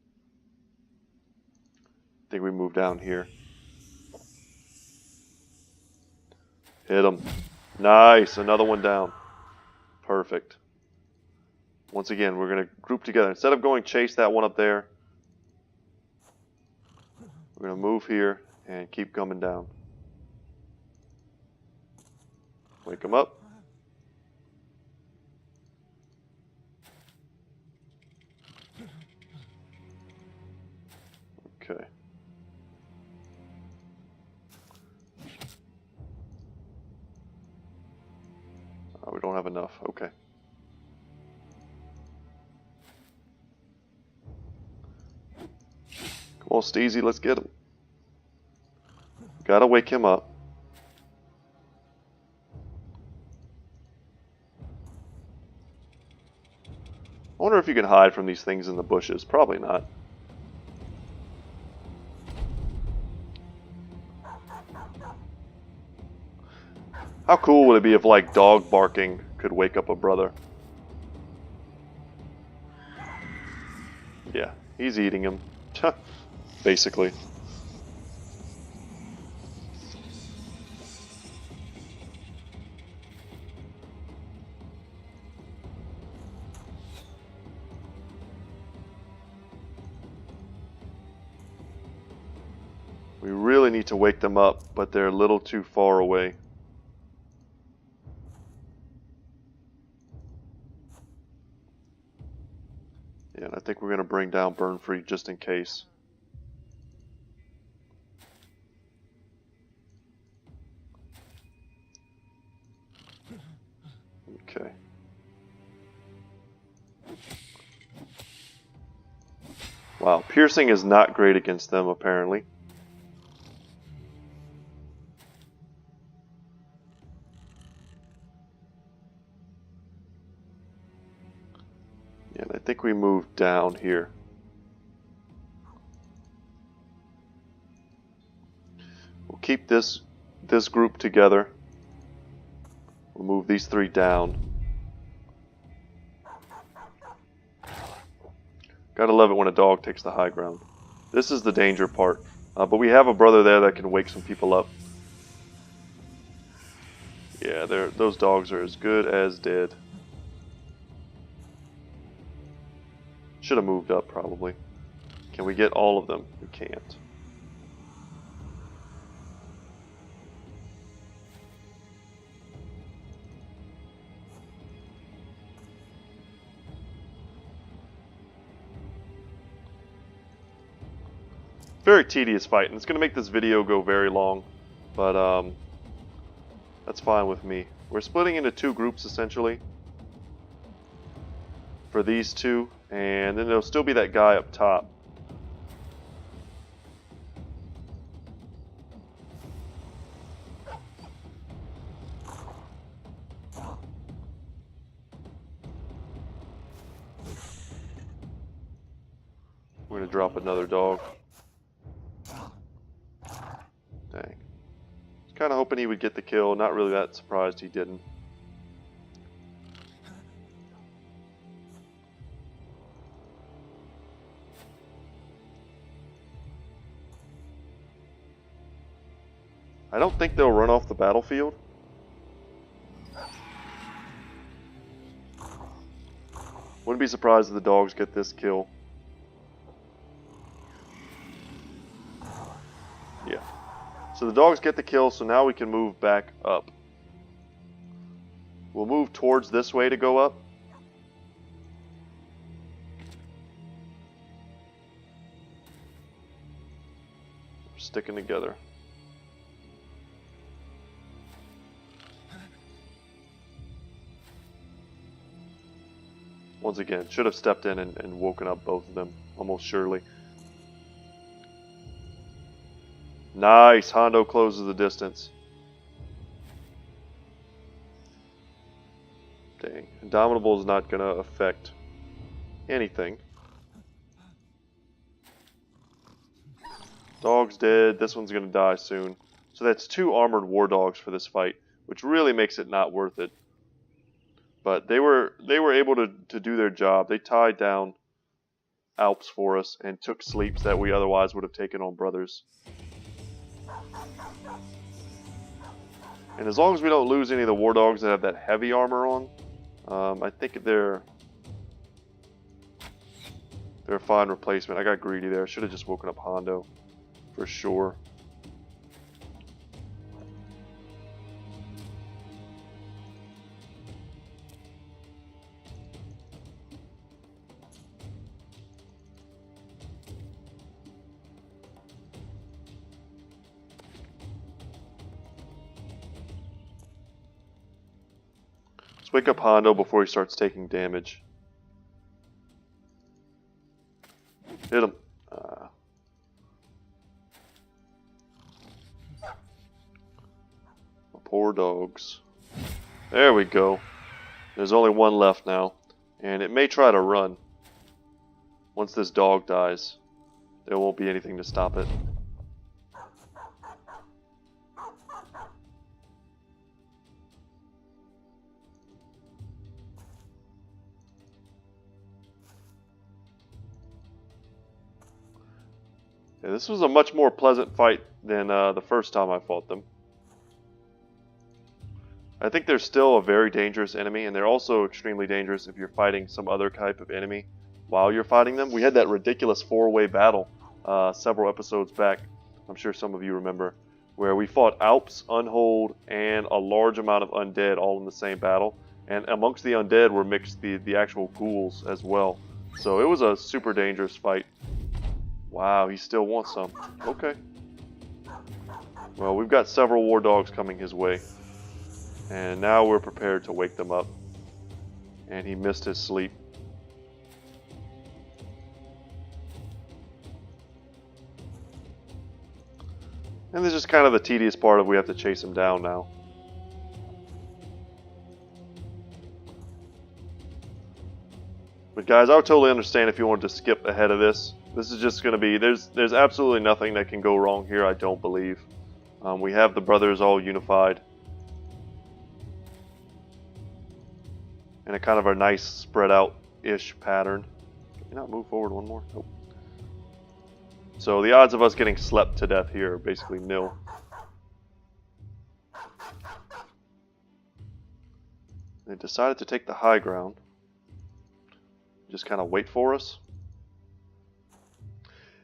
Speaker 1: I think we move down here. Hit him. Nice, another one down. Perfect. Once again, we're going to group together. Instead of going chase that one up there, we're going to move here and keep coming down. Wake him up. Okay. We don't have enough. Okay. Come on, Steezy, let's get him. Gotta wake him up. I wonder if you can hide from these things in the bushes. Probably not. How cool would it be if, like, dog barking could wake up a brother? Yeah, he's eating him. Basically. We really need to wake them up, but they're a little too far away. Yeah, and I think we're going to bring down Burn Free just in case. Okay. Wow, piercing is not great against them, apparently. And I think we move down here. We'll keep this group together. We'll move these three down. Gotta love it when a dog takes the high ground. This is the danger part. But we have a brother there that can wake some people up. Yeah, those dogs are as good as dead. Should have moved up, probably. Can we get all of them? We can't. Very tedious fight, and it's going to make this video go very long, but that's fine with me. We're splitting into two groups, essentially, for these two, and then there'll still be that guy up top. We're going to drop another dog. Dang. Kind of hoping he would get the kill. Not really that surprised he didn't. I don't think they'll run off the battlefield. Wouldn't be surprised if the dogs get this kill. Yeah. So the dogs get the kill, so now we can move back up. We'll move towards this way to go up. We're sticking together. Once again, should have stepped in and woken up both of them, almost surely. Nice, Hondo closes the distance. Dang, Indomitable is not going to affect anything. Dog's dead. This one's going to die soon. So that's 2 armored war dogs for this fight, which really makes it not worth it. But they were able to do their job. They tied down Alps for us and took sleeps that we otherwise would have taken on brothers. And as long as we don't lose any of the war dogs that have that heavy armor on, I think they're a fine replacement. I got greedy there. I should have just woken up Hondo for sure. Let's wake up Hondo before he starts taking damage. Hit him. Poor dogs. There we go. There's only one left now. And it may try to run. Once this dog dies, there won't be anything to stop it. Yeah, this was a much more pleasant fight than the first time I fought them. I think they're still a very dangerous enemy, and they're also extremely dangerous if you're fighting some other type of enemy while you're fighting them. We had that ridiculous 4-way battle several episodes back, I'm sure some of you remember, where we fought Alps, Unhold, and a large amount of undead all in the same battle. And amongst the undead were mixed the actual ghouls as well. So it was a super dangerous fight. Wow, he still wants some. Okay. Well, we've got several war dogs coming his way. And now we're prepared to wake them up. And he missed his sleep. And this is kind of the tedious part of we have to chase him down now. But guys, I would totally understand if you wanted to skip ahead of this. This is just going to be, there's absolutely nothing that can go wrong here, I don't believe. We have the brothers all unified. In a kind of a nice spread out-ish pattern. Can you not move forward one more? Nope. So the odds of us getting slept to death here are basically nil. They decided to take the high ground. Just kind of wait for us.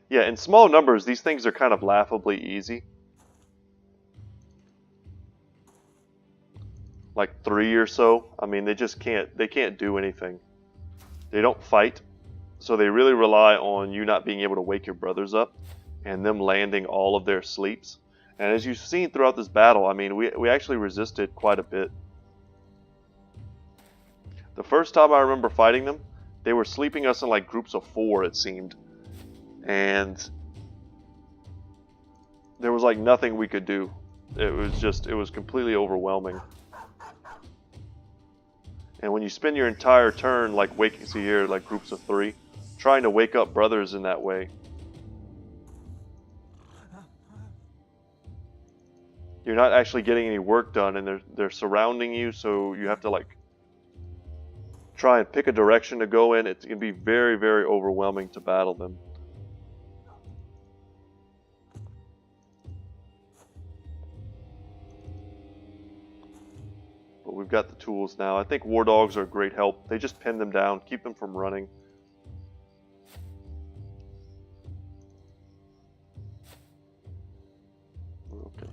Speaker 1: Yeah, in small numbers, these things are kind of laughably easy. Like 3 or so. I mean, they can't do anything. They don't fight. So they really rely on you not being able to wake your brothers up and them landing all of their sleeps. And as you've seen throughout this battle, I mean, we actually resisted quite a bit. The first time I remember fighting them, they were sleeping us in like groups of 4, it seemed. And there was like nothing we could do. It was completely overwhelming. And when you spend your entire turn like waking, see here, like groups of 3, trying to wake up brothers in that way, you're not actually getting any work done, and they're surrounding you, so you have to like try and pick a direction to go in. It can be very, very overwhelming to battle them. But we've got the tools now. I think war dogs are a great help. They just pin them down, keep them from running. Okay.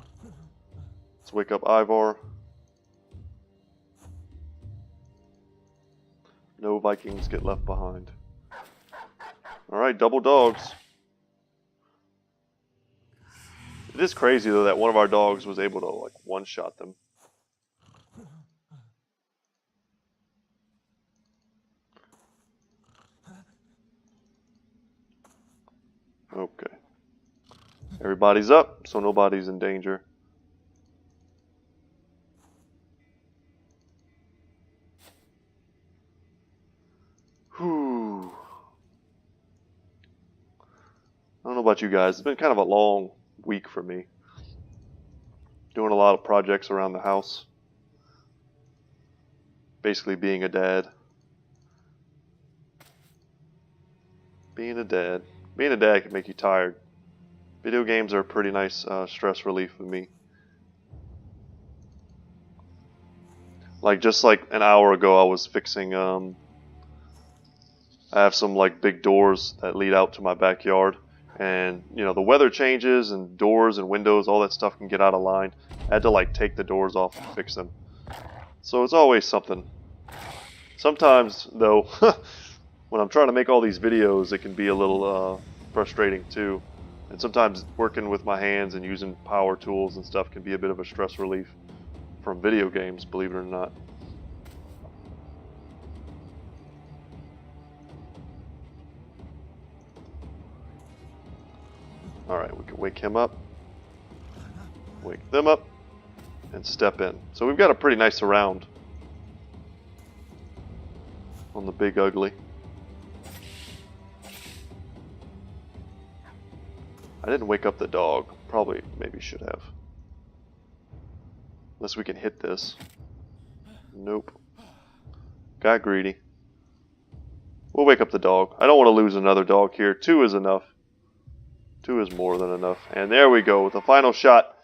Speaker 1: Let's wake up Ivar. No Vikings get left behind. Alright, double dogs. It is crazy though that one of our dogs was able to like one-shot them. Okay. Everybody's up, so nobody's in danger. Whew. about you guys? It's been kind of a long week for me. Doing a lot of projects around the house. Basically being a dad. Being a dad. Being a dad can make you tired. Video games are a pretty nice stress relief for me. Like just like an hour ago I was fixing I have some like big doors that lead out to my backyard, and you know the weather changes and doors and windows, all that stuff can get out of line. I had to like take the doors off and fix them. So it's always something. Sometimes though when I'm trying to make all these videos it can be a little frustrating too. And sometimes working with my hands and using power tools and stuff can be a bit of a stress relief from video games, believe it or not. Alright, we can wake him up, wake them up, and step in. So we've got a pretty nice surround on the big ugly. I didn't wake up the dog. Probably, maybe should have. Unless we can hit this. Nope. Got greedy. We'll wake up the dog. I don't want to lose another dog here. 2 is enough. 2 is more than enough. And there we go. The final shot.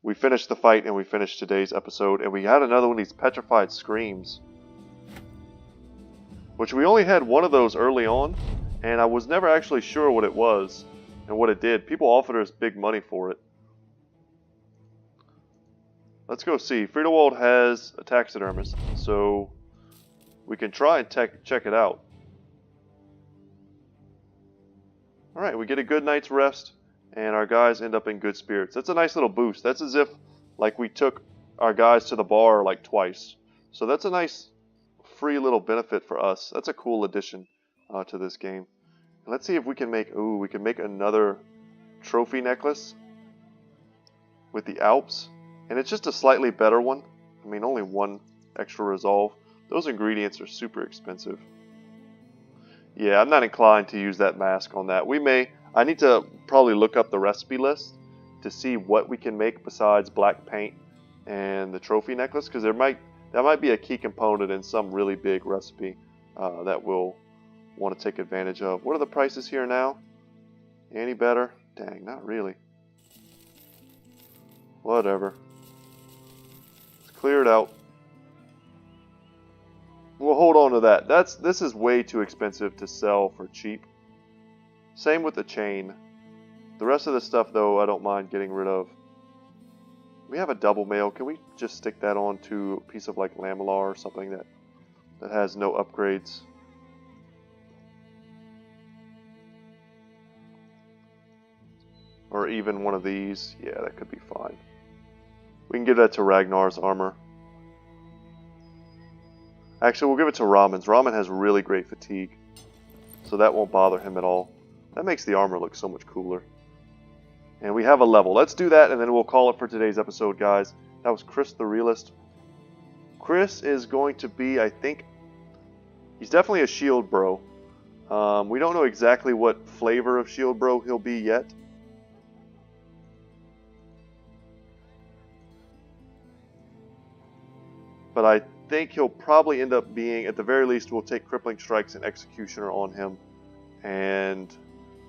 Speaker 1: We finished the fight and we finished today's episode. And we had another one of these petrified screams. Which we only had one of those early on. And I was never actually sure what it was and what it did. People offered us big money for it. Let's go see. Friedelwald has a taxidermist. So we can try and check it out. Alright, we get a good night's rest, and our guys end up in good spirits. That's a nice little boost. That's as if, like, we took our guys to the bar, like, twice. So that's a nice, free little benefit for us. That's a cool addition to this game. And let's see if we can make, we can make another trophy necklace with the Alps. And it's just a slightly better one. I mean, only 1 extra resolve. Those ingredients are super expensive. Yeah, I'm not inclined to use that mask on that. I need to probably look up the recipe list to see what we can make besides black paint and the trophy necklace, because that might be a key component in some really big recipe that we'll want to take advantage of. What are the prices here now? Any better? Dang, not really. Whatever. Let's clear it out. We'll hold on to that. This is way too expensive to sell for cheap. Same with the chain. The rest of the stuff, though, I don't mind getting rid of. We have a double mail. Can we just stick that on to a piece of like lamellar or something that has no upgrades? Or even one of these. Yeah, that could be fine. We can give that to Ragnar's armor. Actually, we'll give it to Ramen's. Ramen has really great fatigue, so that won't bother him at all. That makes the armor look so much cooler. And we have a level. Let's do that, and then we'll call it for today's episode, guys. That was Chris the Realist. Chris is going to be, I think, he's definitely a Shield Bro. We don't know exactly what flavor of Shield Bro he'll be yet. But I think he'll probably end up being, at the very least, we'll take Crippling Strikes and Executioner on him. And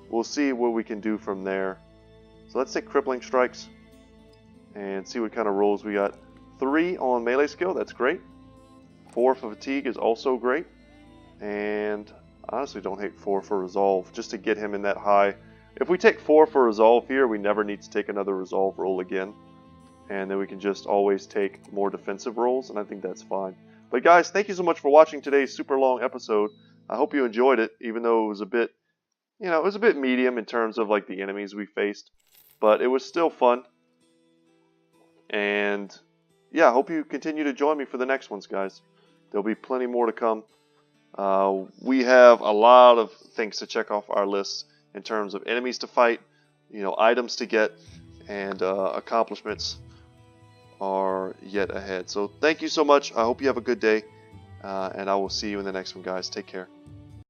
Speaker 1: we'll see what we can do from there. So let's take Crippling Strikes and see what kind of rolls we got. 3 on melee skill, that's great. 4 for fatigue is also great. And I honestly don't hate 4 for resolve, just to get him in that high. If we take 4 for resolve here, we never need to take another resolve roll again. And then we can just always take more defensive rolls, and I think that's fine. But guys, thank you so much for watching today's super long episode. I hope you enjoyed it, even though it was a bit, it was a bit medium in terms of like the enemies we faced. But it was still fun. And yeah, I hope you continue to join me for the next ones, guys. There'll be plenty more to come. We have a lot of things to check off our list in terms of enemies to fight, items to get, and accomplishments are yet ahead. So thank you so much. I hope you have a good day, and I will see you in the next one, guys. Take care.